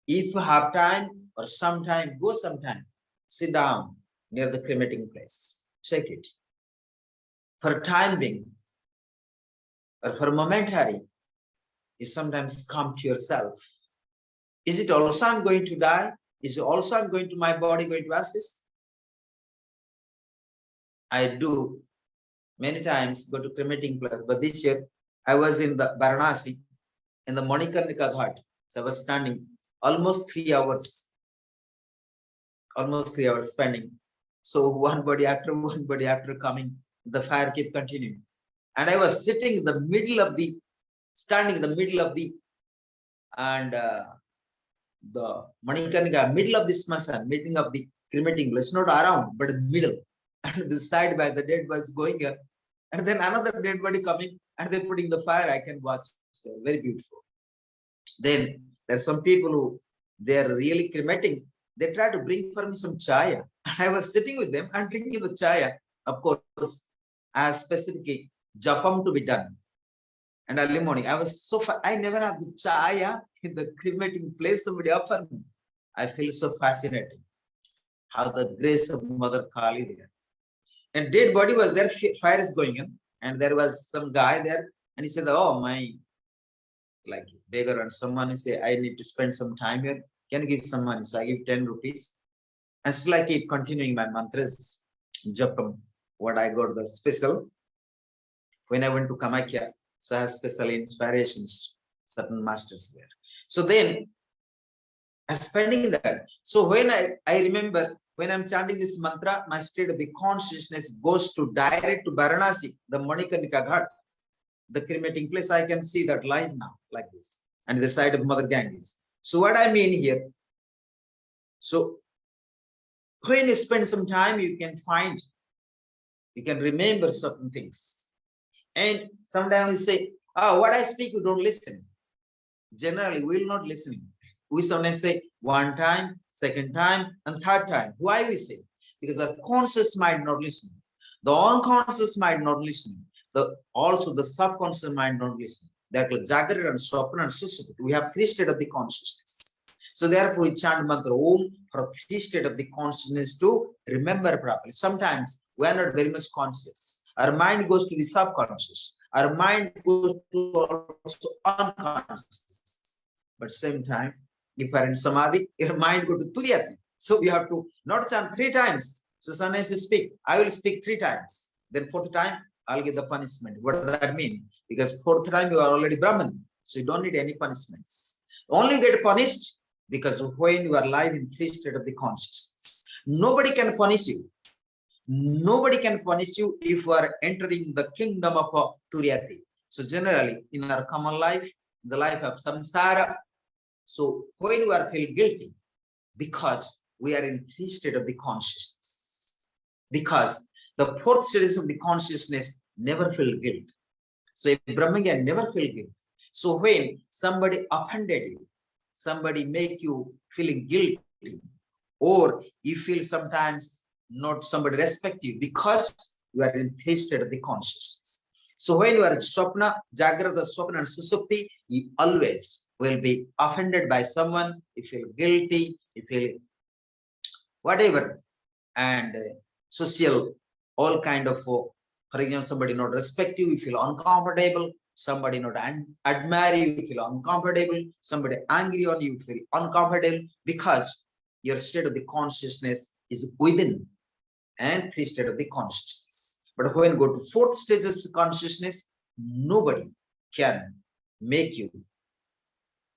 if you have time or sometime, go sometime, sit down near the cremating place. Check it. For time being, or for momentary, you sometimes come to yourself. Is it also I'm going to die? Is it also I'm going to my body going to ashes? I do many times go to cremating place, but this year I was in the Varanasi in the Manikarnika Ghat. So I was standing almost 3 hours spending. So one body after coming, the fire kept continuing. And I was sitting in the middle of the, standing in the middle of the, and the Manikarnika, middle of the smashan, middle of the cremating place, not around, but in the middle. And the side by the dead body is going here. And then another dead body coming, and they're putting the fire. I can watch. So very beautiful. Then there's some people who they're really cremating. They try to bring for me some chaya. I was sitting with them and drinking the chaya. Of course, as specifically japam to be done. And early morning, I was so I never have the chaya in the cremating place. Somebody offered me. I feel so fascinated. How the grace of Mother Kali there. And dead body was there, fire is going on, and there was some guy there, and he said, "Oh, my, like beggar and someone," he said, "I need to spend some time here. Can you give some money?" So I give 10 rupees. And still I keep continuing my mantras, japam, what I got the special. When I went to Kamakya, so I have special inspirations, certain masters there. So then I'm spending that. So when I remember, when I'm chanting this mantra, my state of the consciousness goes to direct to Varanasi, the Manikarnika Ghat, the cremating place. I can see that live now, like this, and the side of Mother Ganges. So what I mean here, so when you spend some time, you can find, you can remember certain things. And sometimes you say, oh, what I speak, you don't listen. Generally, we will not listen. We sometimes say one time, second time, and third time. Why we say? Because the conscious mind not listen. The unconscious mind not listen. Also the subconscious mind not listen. That is Jagrata and Swapna and Sushupti. We have three states of the consciousness. So therefore we chant mantra Om for three states of the consciousness to remember properly. Sometimes we are not very much conscious. Our mind goes to the subconscious. Our mind goes to also unconscious. But same time, if you are in Samadhi, your mind goes to Turiyati. So we have to not chant three times. So sometimes you speak, I will speak three times. Then fourth time, I'll get the punishment. What does that mean? Because fourth time you are already Brahman. So you don't need any punishments. Only get punished because when you are alive in three states of the consciousness. Nobody can punish you. Nobody can punish you if you are entering the kingdom of Turiyati. So generally, in our common life, the life of samsara, so when we are feel guilty, because we are in three states of the consciousness, because the fourth stage of the consciousness never feel guilt. So if Brahmagyan never feel guilt. So when somebody offended you, somebody make you feeling guilty, or you feel sometimes not somebody respect you because you are in three states of the consciousness. So when you are in Swapna, Jagrata, Swapna, and Susupti, you always will be offended by someone, you feel guilty, you feel whatever, and social, all kind of, for example, somebody not respect you, you feel uncomfortable, somebody not admire you, you feel uncomfortable, somebody angry on you, you feel uncomfortable, because your state of the consciousness is within and three state of the consciousness. But when you go to fourth stage of the consciousness, nobody can make you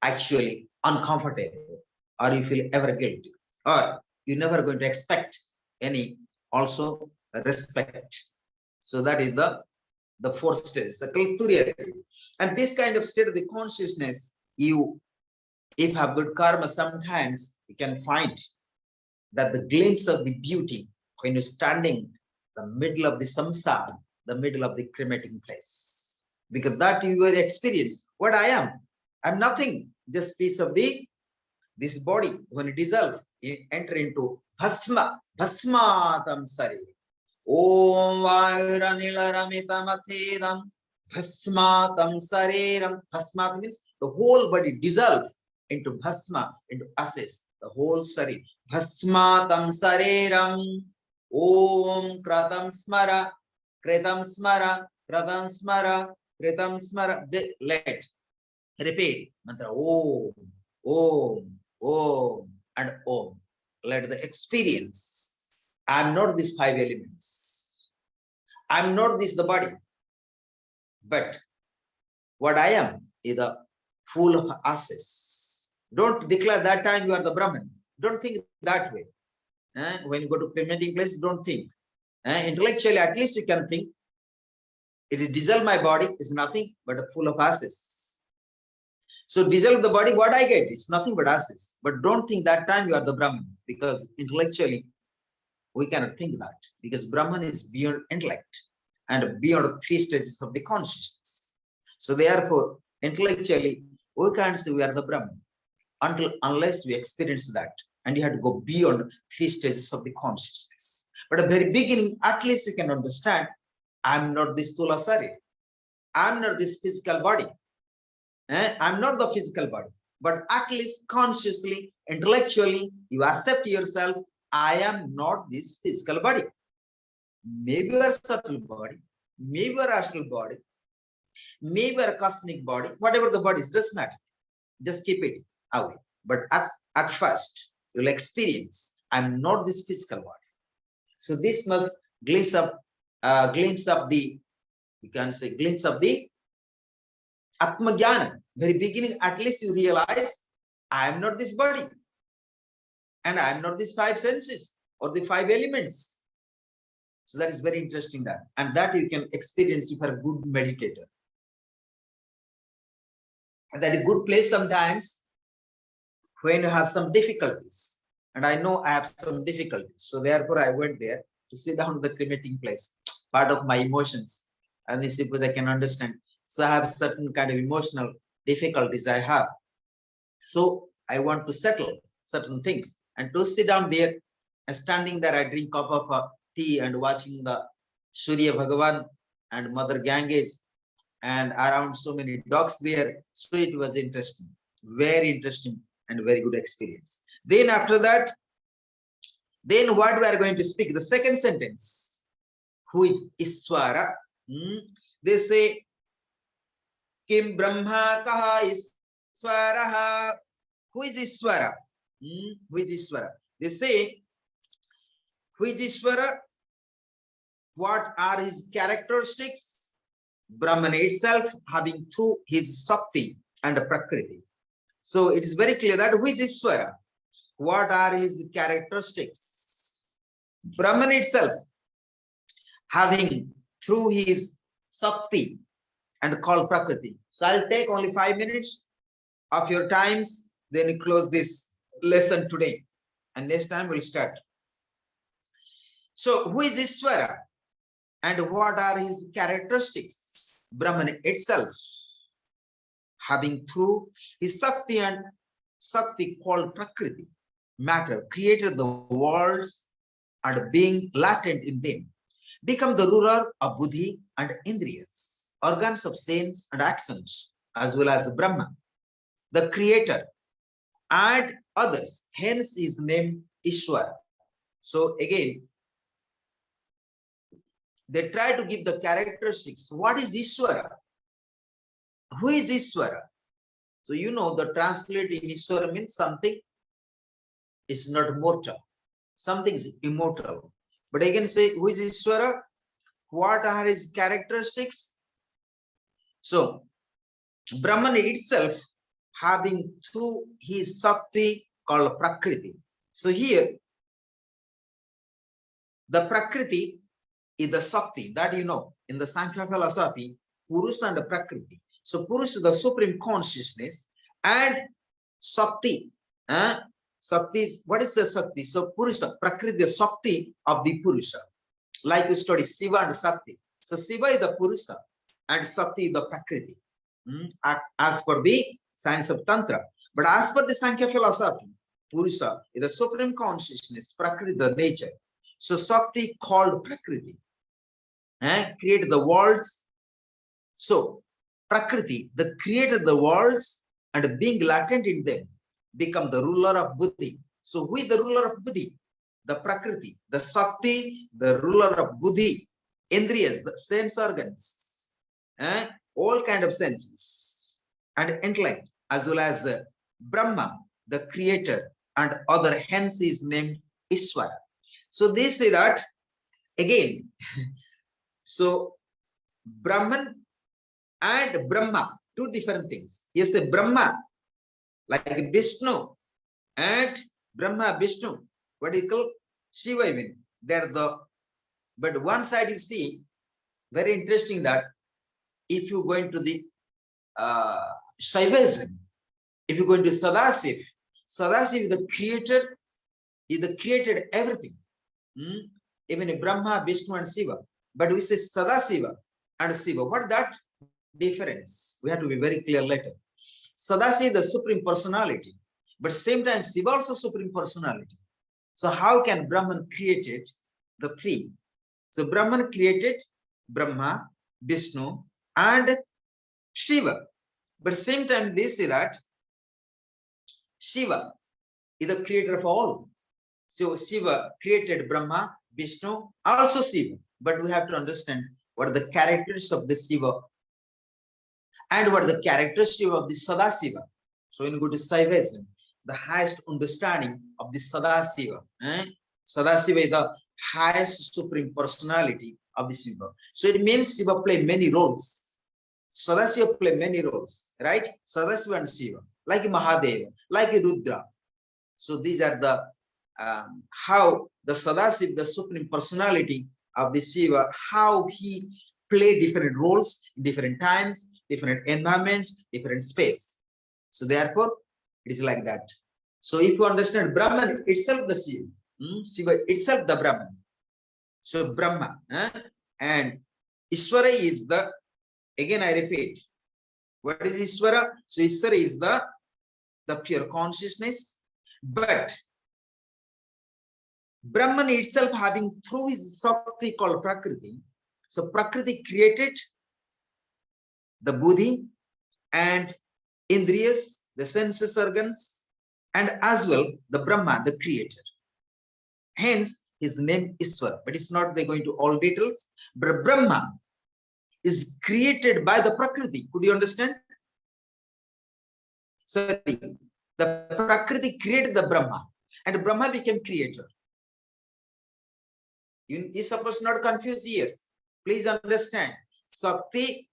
actually uncomfortable, or you feel ever guilty, or you're never going to expect any also respect. So that is the fourth stage, the Turiyati. And this kind of state of the consciousness, you, if you have good karma, sometimes you can find that the glimpse of the beauty when you're standing the middle of the samsara, the middle of the cremating place, because that you will experience what I am. I'm nothing, just piece of this body. When it dissolves, you enter into bhasma, bhasmatam sari. Om vairanilaramitamatedam bhasmatam sariram. Bhasmat means the whole body dissolves into bhasma, into ashes, the whole sari. Bhasmatam sariram. Om kratam smara, kritam smara, kratam smara, kritam smara. Let repeat mantra Om, Om, Om, and Om. Let the experience. I'm not these five elements. I'm not this the body. But what I am is the full of ashes. Don't declare that time you are the Brahman. Don't think that way. When you go to cremating place, don't think. Intellectually, at least you can think. It is dissolve my body is nothing but a full of ashes. So dissolve the body, what I get is nothing but ashes. But don't think that time you are the Brahman, because intellectually we cannot think that, because Brahman is beyond intellect and beyond three stages of the consciousness. So therefore, intellectually, we can't say we are the Brahman unless we experience that. And you have to go beyond three stages of the consciousness. But at the very beginning, at least you can understand, I'm not this Tula Sari. I'm not this physical body. I'm not the physical body. But at least consciously, intellectually, you accept yourself, I am not this physical body. Maybe a subtle body, maybe a rational body, maybe a cosmic body, whatever the body is, doesn't matter. Just keep it away. But at first, you'll experience, I'm not this physical body. So this must glimpse of the, you can say, glimpse of the Atma Jnana. Very beginning, at least you realize I am not this body, and I am not these five senses or the five elements. So that is very interesting, that, and that you can experience if you are a good meditator. And that is a good place sometimes when you have some difficulties. And I know I have some difficulties. So therefore I went there to sit down in the cremating place, part of my emotions. And this because I can understand. So I have certain kind of emotional difficulties I have. So I want to settle certain things. And to sit down there and standing there, I drink cup of tea and watching the Surya Bhagavan and Mother Ganges and around so many dogs there. So it was interesting, very interesting and very good experience. Then after that, then what we are going to speak, the second sentence, who is Iswara? They say, Kim Brahma Kaha Iswaraha. Who is Iswara? Who is Iswara? They say, who is Iswara? What are his characteristics? Brahman itself, having through his Sakti and Prakriti. So it is very clear that who is Iswara? What are his characteristics? Brahman itself, having through his Sakti and called Prakriti. So I'll take only 5 minutes of your times, then close this lesson today. And next time we'll start. So who is Iswara? And what are his characteristics? Brahman itself, having through his Sakti and Sakti called Prakriti, matter, created the worlds and being latent in them, become the ruler of Buddhi and Indriyas, organs of sense and actions, as well as Brahman, the creator, and others. Hence is named Ishwara. So again, they try to give the characteristics. What is Ishwara? Who is Ishwara? So you know the translating Ishwara means something is not mortal, something is immortal. But I can say, who is Ishwara? What are his characteristics? So Brahman itself, having through his Sakti called Prakriti. So here, the Prakriti is the Sakti, that you know in the Sankhya philosophy, Purusha and the Prakriti. So Purusha is the supreme consciousness, and Sakti. Sakti is, what is the Sakti? So Purusha, Prakriti, the Sakti of the Purusha. Like we study Shiva and Sakti. So Shiva is the Purusha and Sakti is the Prakriti. As per the science of Tantra. But as per the Sankhya philosophy, Purusha is the supreme consciousness, Prakriti the nature. So Sakti called Prakriti created the worlds. So Prakriti, the created the worlds and being latent in them, become the ruler of Buddhi. So who is the ruler of Buddhi? The Prakriti, the Sakti, the ruler of Buddhi, Indriyas, the sense organs, all kind of senses, and intellect, as well as Brahma, the creator, and other. Hence is named Iswara. So they say that again. So Brahman and Brahma, two different things. Yes, a Brahma, like Vishnu, and Brahma, Vishnu, what is called Shiva even. They're the, but one side you see, very interesting that if you go into the Shaivism, if you go into Sadasiv, Sadasiv is the creator, is the created everything. Even Brahma, Vishnu, and Shiva. But we say Sadasiva and Shiva. What that difference? We have to be very clear later. Sadasiva is the supreme personality, but same time Shiva also supreme personality. So how can Brahman created the three? So Brahman created Brahma, Vishnu, and Shiva. But same time they say that Shiva is the creator of all. So Shiva created Brahma, Vishnu, also Shiva. But we have to understand what are the characteristics of the Shiva and what are the characteristics of the Sadasiva. So when you go to Shaivism, the highest understanding of the Sadasiva. Sadasiva is the highest supreme personality of the Shiva. So it means Shiva play many roles. Sadasiva play many roles, right? Sadasiva and Shiva, like Mahadeva, like Rudra. So these are the how the Sadasiva, the supreme personality of the Shiva, how he play different roles, different times, different environments, different space. So therefore, it is like that. So if you understand Brahman itself, the Shiva, Shiva itself the Brahman. So Brahma and Ishvara is the, again I repeat, what is Ishvara? So Ishvara is the pure consciousness, but Brahman itself having through his Sakti called Prakriti. So Prakriti created the Buddhi and Indriyas, the senses organs, and as well the Brahma, the creator. Hence his name Iswar, but it's not they're going to all details. But Brahma is created by the Prakriti. Could you understand? Sorry, the Prakriti created the Brahma, and Brahma became creator. You suppose not confused here. Please understand. Sakti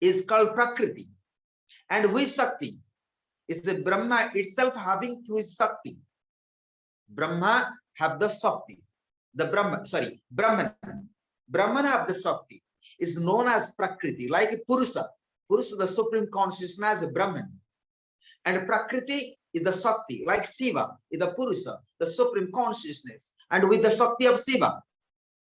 is called Prakriti, and who is Sakti? Is the Brahma itself having through his Sakti. Brahma have the Sakti. The Brahman, sorry, Brahman. Brahman have the Sakti. Is known as Prakriti, like Purusa. Purusa, the supreme consciousness, is Brahman. And Prakriti is the Sakti, like Shiva is the Purusa, the supreme consciousness, and with the Sakti of Shiva.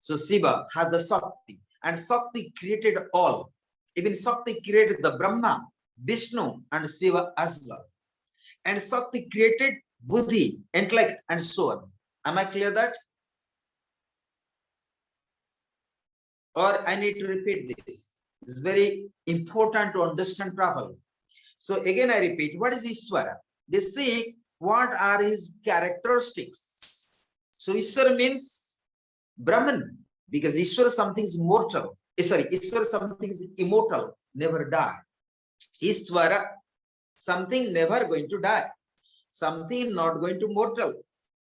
So Shiva has the Sakti, and Sakti created all. Even Sakti created the Brahma, Vishnu, and Shiva as well. And Sakti created Buddhi, intellect, and so on. Am I clear that? Or I need to repeat this. It's very important to understand properly. So again, I repeat, what is Ishvara? They say, what are his characteristics? So Ishvara means Brahman, because Ishvara something is mortal. Sorry, Ishvara something is immortal, never die. Ishvara, something never going to die. Something not going to mortal.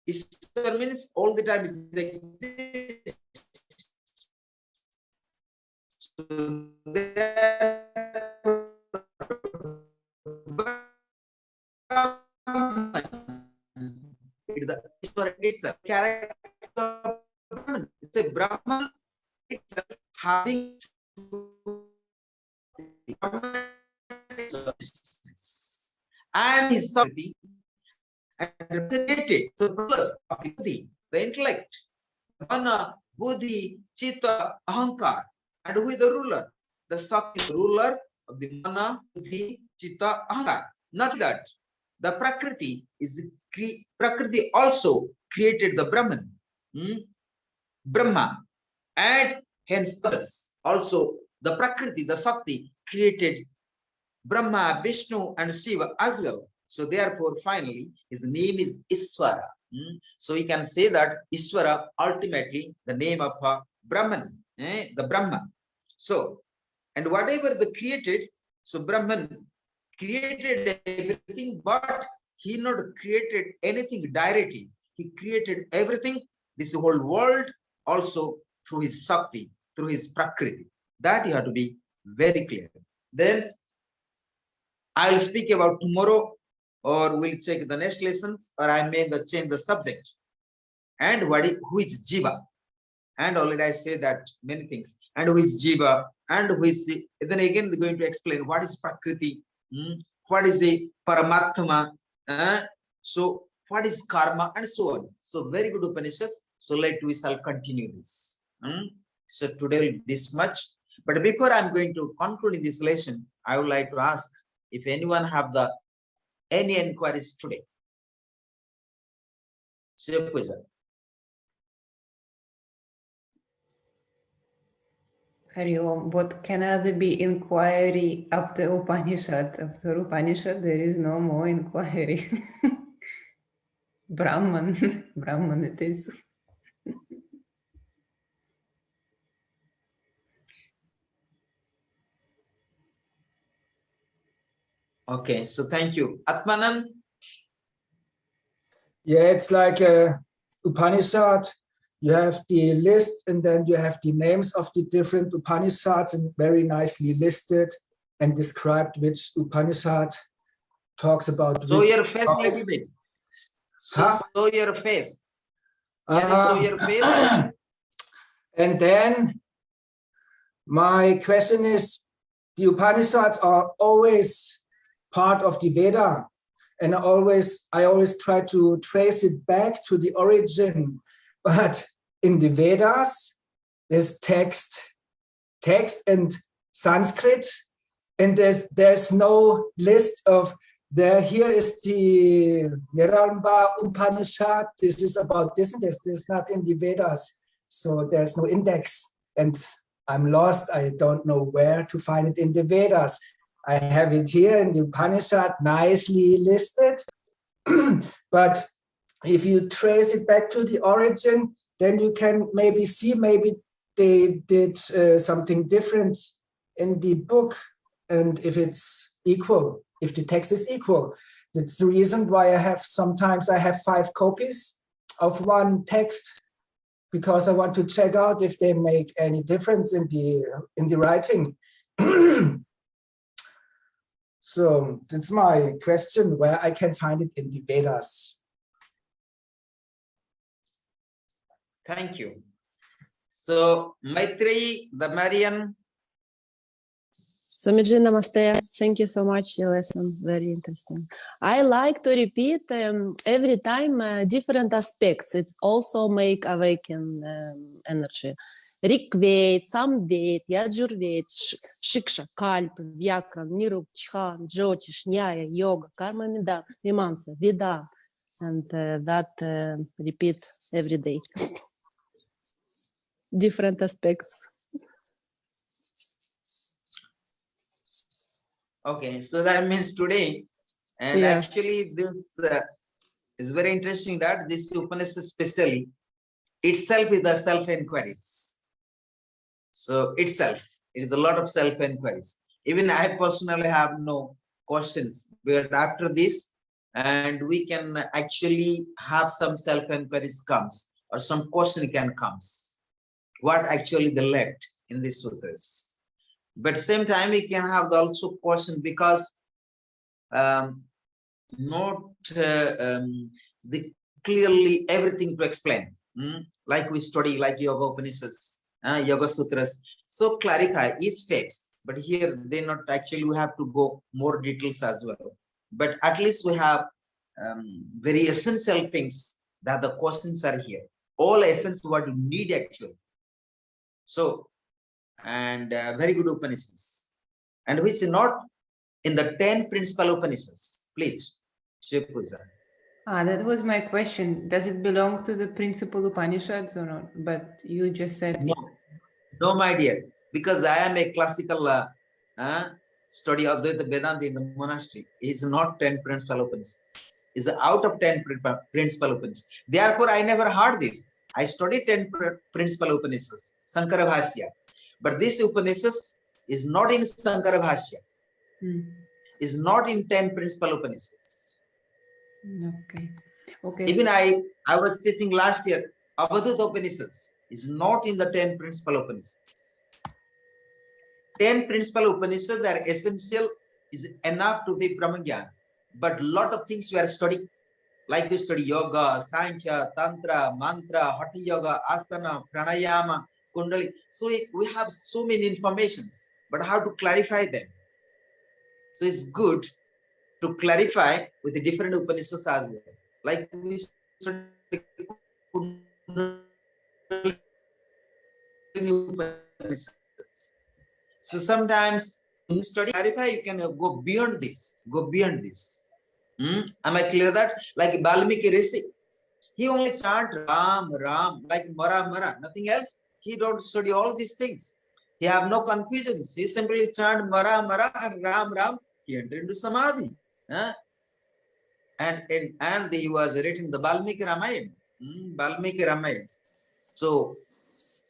Ishvara means all the time is exists. So it's a character of Brahman. It's a Brahman itself having and his Sakti and created so ruler of the Buddhi, the intellect, Mana, Buddhi, Chitta, Ahankar, and who is the ruler? The Sakti, the ruler of the Mana, Buddhi, Chitta, Ahankar. Not that. The Prakriti is Prakriti also created the Brahman, Brahma, and hence others. Also, the Prakriti, the Sakti created Brahma, Vishnu, and Shiva as well. So therefore, finally, his name is Iswara. So we can say that Iswara ultimately the name of Brahman, the Brahma. So, and whatever the created, so Brahman created everything, but he not created anything directly. He created everything, this whole world, also through his Sakti, through his Prakriti. That you have to be very clear. Then I'll speak about tomorrow, or we'll check the next lessons, or I may change the subject. And who is Jiva? And already I say that many things. And who is Jiva? And who is then again they're going to explain what is Prakriti, what is the Paramatma, so what is karma, and so on. So very good Upanishad. So we shall continue this. So today this much. But before I'm going to conclude in this lesson, I would like to ask if anyone have any inquiries today. Hariom, what can other be inquiry after Upanishad? After Upanishad, there is no more inquiry. Brahman, Brahman it is. Okay, so thank you. Atmanan? Yeah, it's like a Upanishad. You have the list and then you have the names of the different Upanishads and very nicely listed and described which Upanishad talks about Show which your face a topic. little bit. Huh? Show your face. Can you show your face? And then my question is, the Upanishads are always part of the Veda, and I always try to trace it back to the origin. But in the Vedas, there's text and Sanskrit, and there's no list of there. Here is the Niralamba Upanishad. This is about this and this. This is not in the Vedas, so there's no index, and I'm lost. I don't know where to find it in the Vedas. I have it here in the Upanishad, nicely listed. But if you trace it back to the origin, then you can maybe see maybe they did something different in the book, and if it's equal, if the text is equal. That's the reason why sometimes I have 5 copies of one text, because I want to check out if they make any difference in the writing. So that's my question, where I can find it in the Vedas. Thank you. So, Maitreyi, the Marian. Swamiji, namaste. Thank you so much. Your lesson very interesting. I like to repeat every time different aspects. It also make awaken energy. Rigved, Samved, Yajurved, Shiksha, Kalpa, Vyakran, Nirup, Chhan, Jyotish, Nyaya, Yoga, Karma, Mimamsa, Veda, and that repeat every day. Different aspects. Okay, so that means today, and Yeah. actually this is very interesting that this Upanishad especially itself is the self-inquiries. So itself, it is a lot of self-inquiries. Even I personally have no questions, but after this, and we can actually have some self-inquiries comes, or some question can comes. What actually they left in these sutras. But same time, we can have the also question because not the clearly everything to explain. Like we study like Yoga Upanishads, Yoga Sutras. So clarify each steps. But here they not actually, we have to go more details as well. But at least we have very essential things that the questions are here. All essence what you need actually. So, and very good Upanishads, and which is not in the 10 principal Upanishads. Please, Shiv Puja. That was my question. Does it belong to the principal Upanishads or not? But you just said no, my dear, because I am a classical study of the Vedanta in the monastery. It is not 10 principal Upanishads. It's out of 10 principal Upanishads. Therefore, I never heard this. I studied 10 principal Upanishads, Sankara Bhashya. But this Upanishads is not in Sankara Bhashya. Is not in 10 principal Upanishads. Okay. Even I was teaching last year, Avadhuta Upanishads is not in the 10 principal Upanishads. 10 principal Upanishads are essential, is enough to the Brahmagyan. But lot of things we are studying, like we study Yoga, Sankhya, Tantra, Mantra, Hatha Yoga, Asana, Pranayama, Kundali. So we have so many informations, but how to clarify them? So it's good to clarify with the different Upanishads as well. Like we study Upanishads. So sometimes when you study, clarify, you can go beyond this. Go beyond this. Am I clear that? Like Valmiki Rishi, he only chant Ram, Ram, like Mara, Mara, nothing else. He don't study all these things. He have no confusions. He simply chant Mara, Mara, and Ram, Ram. He entered into Samadhi. And he was written the Valmiki Ramayana. Valmiki Ramayana. So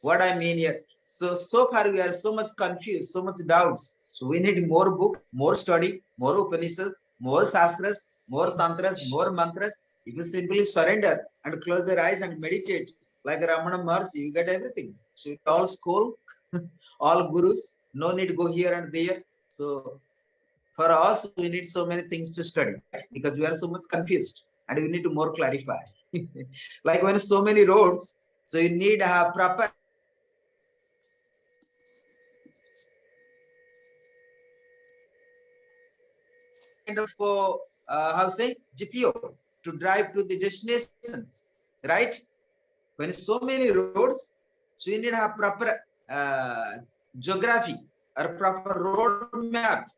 what I mean here, so far we are so much confused, so much doubts. So we need more books, more study, more Upanishads, more Shastras, more Tantras, more mantras. If you simply surrender and close your eyes and meditate like Ramana Maharshi, you get everything. So all school, all gurus, no need to go here and there. So for us, we need so many things to study because we are so much confused and we need to more clarify. Like when so many roads, so you need a proper kind of how say GPO to drive to the destinations, right? When so many roads, so you need a proper geography or proper road map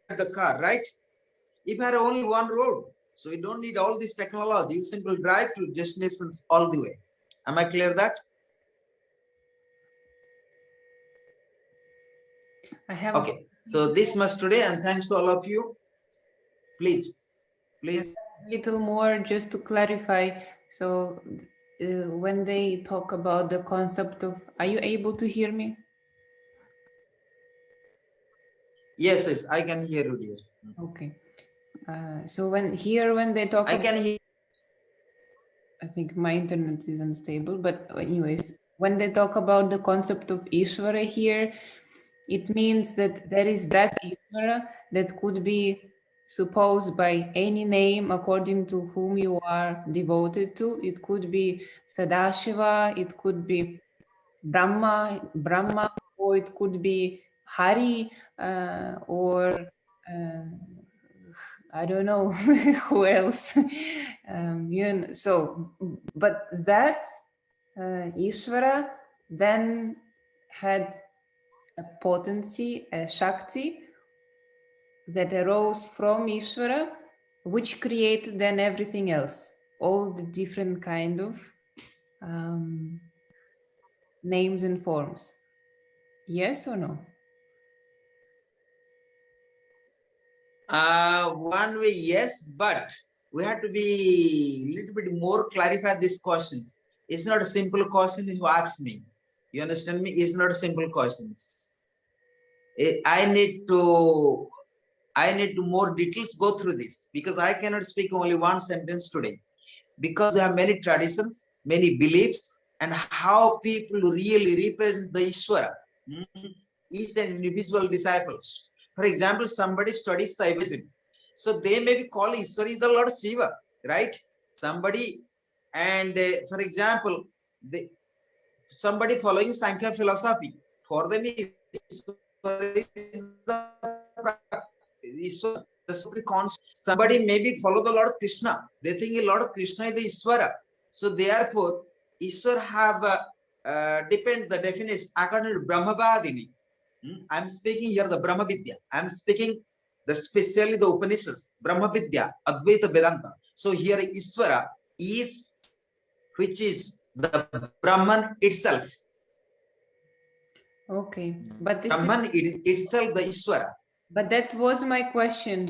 the car, right? If you have only one road, so you don't need all this technology. You simply drive to destinations all the way. Am I clear that? I have Okay. So this much today, and thanks to all of you. Please. a little more just to clarify. So when they talk about the concept of, are you able to hear me? Yes, I can hear you, dear. Okay. So when they talk I about, can hear. I think my internet is unstable, but anyways, when they talk about the concept of Ishvara here, it means that there is that Ishvara that could be supposed by any name according to whom you are devoted to. It could be Sadashiva, it could be Brahma, or it could be Hari, or I don't know who else. So, but that Ishvara then had a potency, a Shakti that arose from Ishvara, which created then everything else, all the different kind of names and forms. Yes or no? One way, yes, but we have to be a little bit more clarify these questions. It's not a simple question you ask me. You understand me? It's not a simple questions. I need to more details go through this because I cannot speak only one sentence today because we have many traditions, many beliefs, and how people really represent the Ishvara. Each an individual disciples. For example, somebody studies Saivism. So they may be called Ishwara is the Lord Shiva, right? Somebody, and for example, somebody following Sankhya philosophy, for them Ishwara is the supreme conscious. Somebody maybe follow the Lord Krishna. They think Lord Krishna is the Ishvara. So therefore, Ishwara have depend the definition according to Brahmavadini. I'm speaking here the Brahma Vidya. I'm speaking especially the Upanishads, Brahma Vidya, Advaita Vedanta. So here Isvara is, which is the Brahman itself. Okay, but this Brahman itself the Isvara. But that was my question,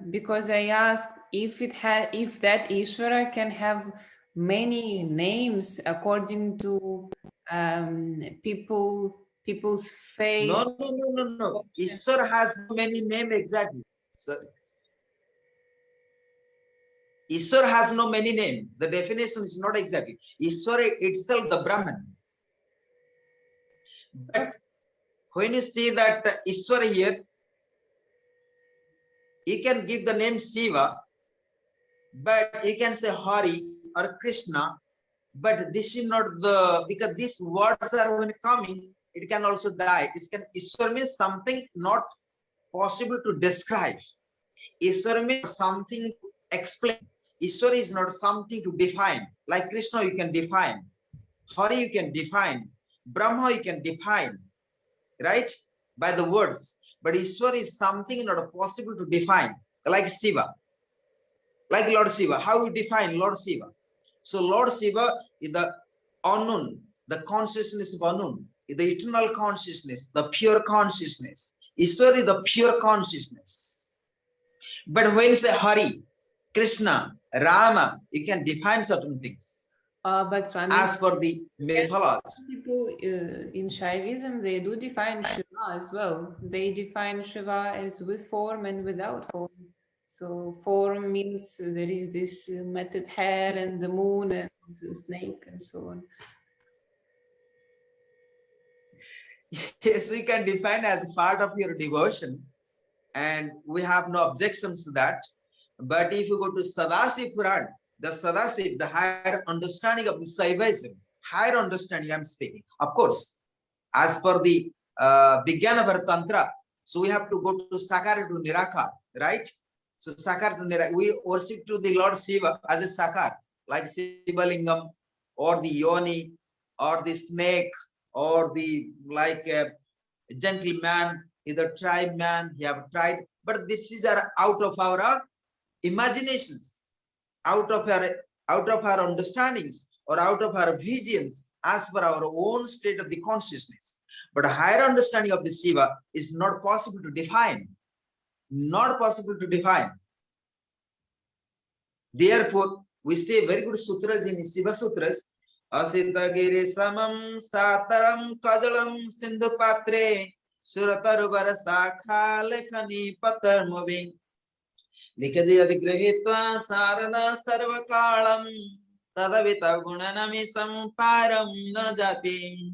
because I asked if that Ishvara can have many names according to people's faith. No. Ishvara has many names exactly. Ishvara has no many names. The definition is not exactly. Ishvara itself the Brahman. But when you see that Ishvara here, you can give the name Shiva, but you can say Hari or Krishna, but this is not the, because these words are when coming, it can also die. Ishvara means something not possible to describe. Ishvara means something to explain. Ishvara is not something to define. Like Krishna you can define, Hari you can define, Brahma you can define, right? By the words. But Ishvara is something not possible to define, like Shiva, like Lord Shiva. How you define Lord Shiva? So Lord Shiva is the unknown, the consciousness of unknown, the eternal consciousness, the pure consciousness. Ishvara is the pure consciousness. But when you say Hari, Krishna, Rama, you can define certain things. But I mean, as per the mythology. people in Shaivism, they do define Shiva as well. They define Shiva as with form and without form. So form means there is this matted hair and the moon and the snake and so on. Yes, you can define as part of your devotion, and we have no objections to that. But if you go to Sadasiv Puran, the Sadasiv, the higher understanding of the Saivism, higher understanding I'm speaking, of course, as per the beginning of our Tantra, so we have to go to Sakar to Nirakar, right? So Sakar to Nirakar, we worship to the Lord Shiva as a Sakar, like Shiva Lingam, or the Yoni, or the snake, or the like a gentleman, either tribe man, he have tried, but this is out of our imaginations, out of our understandings, or out of our visions, as per our own state of the consciousness. But a higher understanding of the Shiva is not possible to define. Not possible to define. Therefore, we say very good sutras in Shiva Sutras. Asitagiri samam sataram kajalam sindhu patre suratarubar sakha lekhani patar moving. Likadi adigrahitva sarada sarvakalam tadavita gunanami samparam na jati.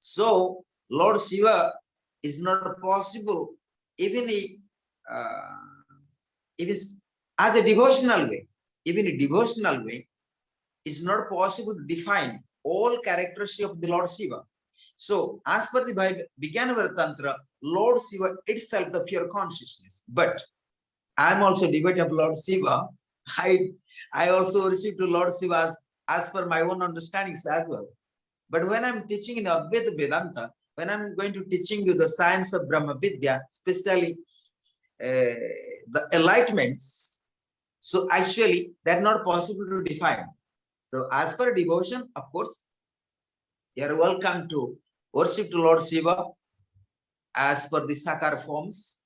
So, Lord Shiva is not possible even as a devotional way. Even a devotional way, it's not possible to define all characteristics of the Lord Shiva. So, as per the beginning Tantra, Lord Shiva itself the pure consciousness. But I am also devotee of Lord Shiva. I also receive to Lord Shiva as per my own understandings as well. But when I'm teaching in Advaita Vedanta, when I'm going to teaching you the science of Brahma Vidya, especially the enlightenments, so actually they're not possible to define. So as per devotion, of course, you're welcome to worship to Lord Shiva as per the Sakar forms,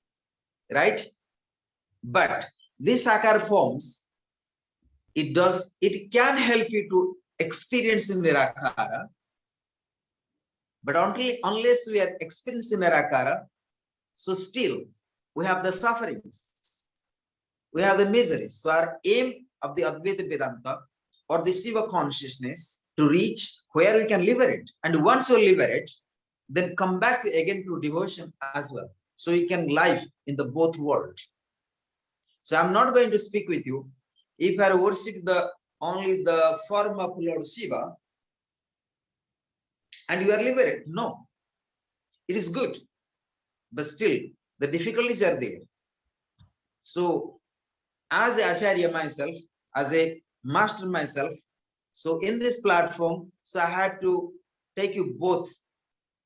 right? But these Sakar forms, it can help you to experience in Nirakara, but unless we are experiencing Nirakara, so still we have the sufferings, we have the miseries. So our aim of the Advaita Vedanta or the Shiva consciousness to reach where we can liberate. And once you liberate, then come back again to devotion as well. So you can live in the both worlds. So I'm not going to speak with you. If I worship only the form of Lord Shiva, and you are liberated, no. It is good, but still the difficulties are there. So as a Acharya myself, as a master myself, so in this platform, so I had to take you both.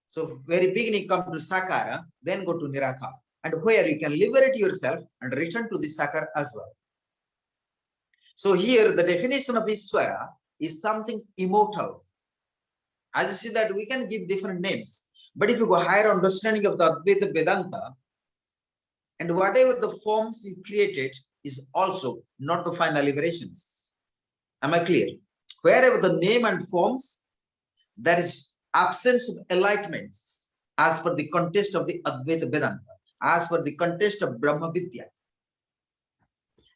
So very beginning come to Sakara, then go to Nirakara, and where you can liberate yourself and return to the Sakara as well. So here the definition of Ishvara is something immortal. As you see that we can give different names, but if you go higher understanding of the Advaita Vedanta, and whatever the forms you created is also not the final liberations. Am I clear? Wherever the name and forms, there is absence of enlightenments as per the context of the Advaita Vedanta, as per the context of Brahma Vidya,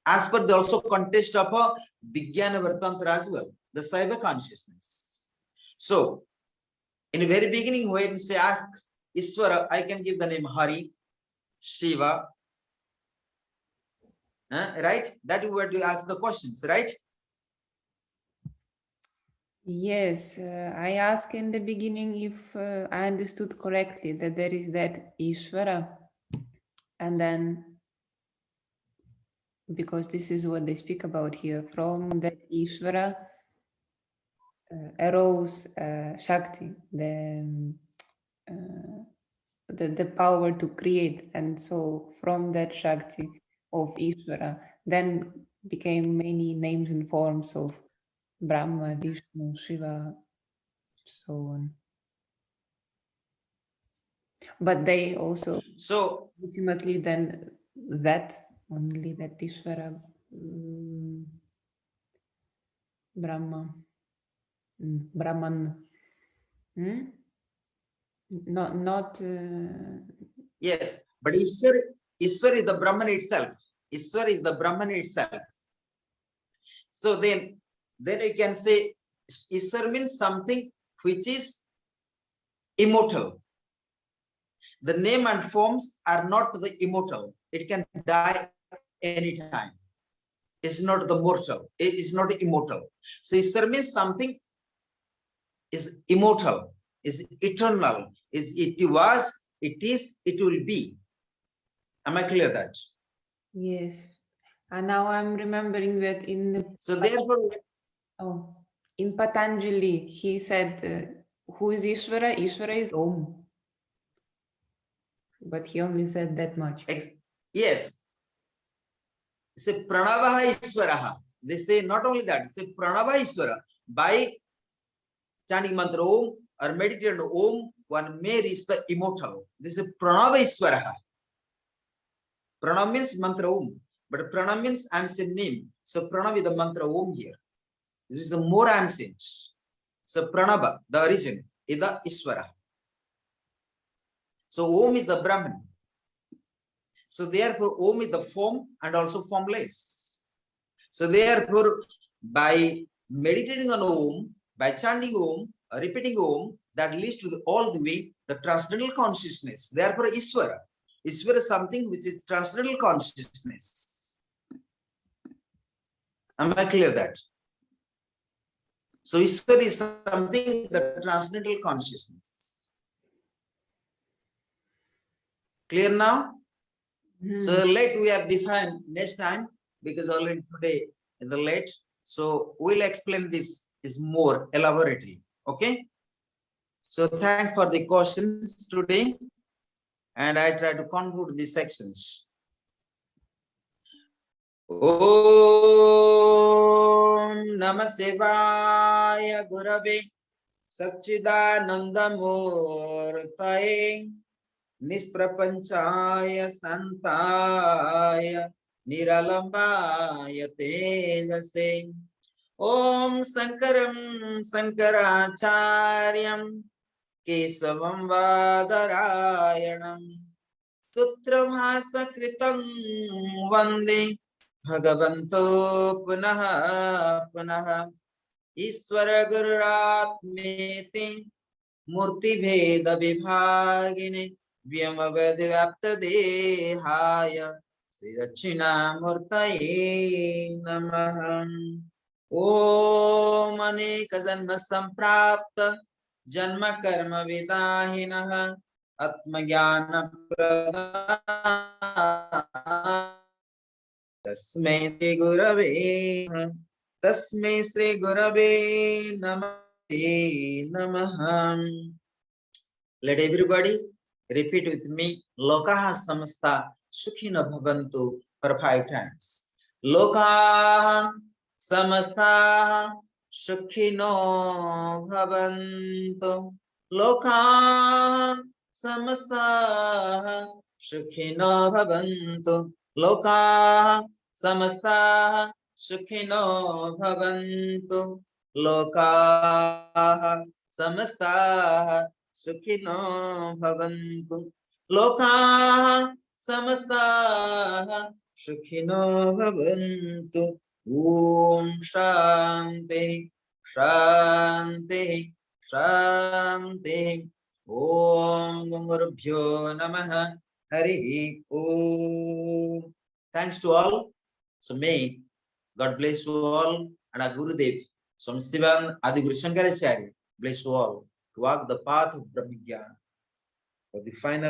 as per the also context of a Vijnana Tantra as well, the Saiva consciousness. So, in the very beginning, when you say ask Iswara, I can give the name Hari, Shiva, right? That is where you ask the questions, right? Yes, I asked in the beginning if I understood correctly that there is that Ishvara, and then because this is what they speak about here, from that Ishvara arose Shakti, the power to create, and so from that Shakti of Ishvara, then became many names and forms of Brahma, Vishnu, Shiva, so on. But they also ultimately then that only that Ishvara Brahma. Brahman. Not. Yes, but Ishwar is the Brahman itself. Ishwar is the Brahman itself. So then you can say Ishwar means something which is immortal. The name and forms are not the immortal. It can die anytime. It's not the mortal. It is not immortal. So Ishwar means something is immortal, is eternal, is it was, it is, it will be. Am I clear that? Yes. And now I'm remembering that in the in Patanjali, he said, who is Ishvara? Ishvara is Om. But he only said that much. Yes. Say Pranavaha Ishvaraha. They say not only that, say Pranava Ishvara. By chanting mantra Om or meditating on Om, one may reach the immortal. This is Pranava Ishvaraha. Pranav means mantra Om, but Pranav means ancient name. So Pranav is the mantra Om here. This is a more ancient. So Pranava, the origin, is the Ishvara. So Om is the Brahman. So therefore Om is the form and also formless. So therefore by meditating on Om, by chanting Om, repeating Om, that leads to all the way the transcendental consciousness. Therefore Ishvara. Ishvara is something which is transcendental consciousness. Am I clear that? So Ishvara is something the transcendental consciousness. Clear now? So late we have defined next time because already today is the late. So we'll explain this is more elaborately. Okay. So thanks for the questions today. And I try to conclude these sections. Om Namah Shivaya Gurave Satchidanandamurtaye Nisprapanchaya Santaya Niralambaya Tejase Om Sankaram Sankaracharyam Kesavam Vadarayanam Sutramhasa Kritam Vande Bhagavanto Punaha Punaha Iswara Gururatmeti Murti Veda Vibhagine Vyamavadhyapta Dehaya Sri Dachina Murtaye Namaham Om Aneka Janma Samprapta Janma Karma Vidahinaha Atma Jnana Pradana Tasmai Sri Gurave Tasmai Sri Gurave Namah. Let everybody repeat with me. Lokaha samasta sukhina bhavantu for 5 times. Lokaha samasta sukhino bhavantu. Lokaha samasta sukhino bhavantu. Lokaha samasta sukhino bhavantu. Lokaha samasta Sukhino bhavantu. Lokaha samasta Sukhino bhavantu. Om Shanti Shanti Shanti. Om Gurubhyo Namaha Hari Om. Thanks to all. So may God bless you all and our Gurudev Swami Sivan Adi Guru Shankaracharya bless you all to walk the path of Brahmigyan for the final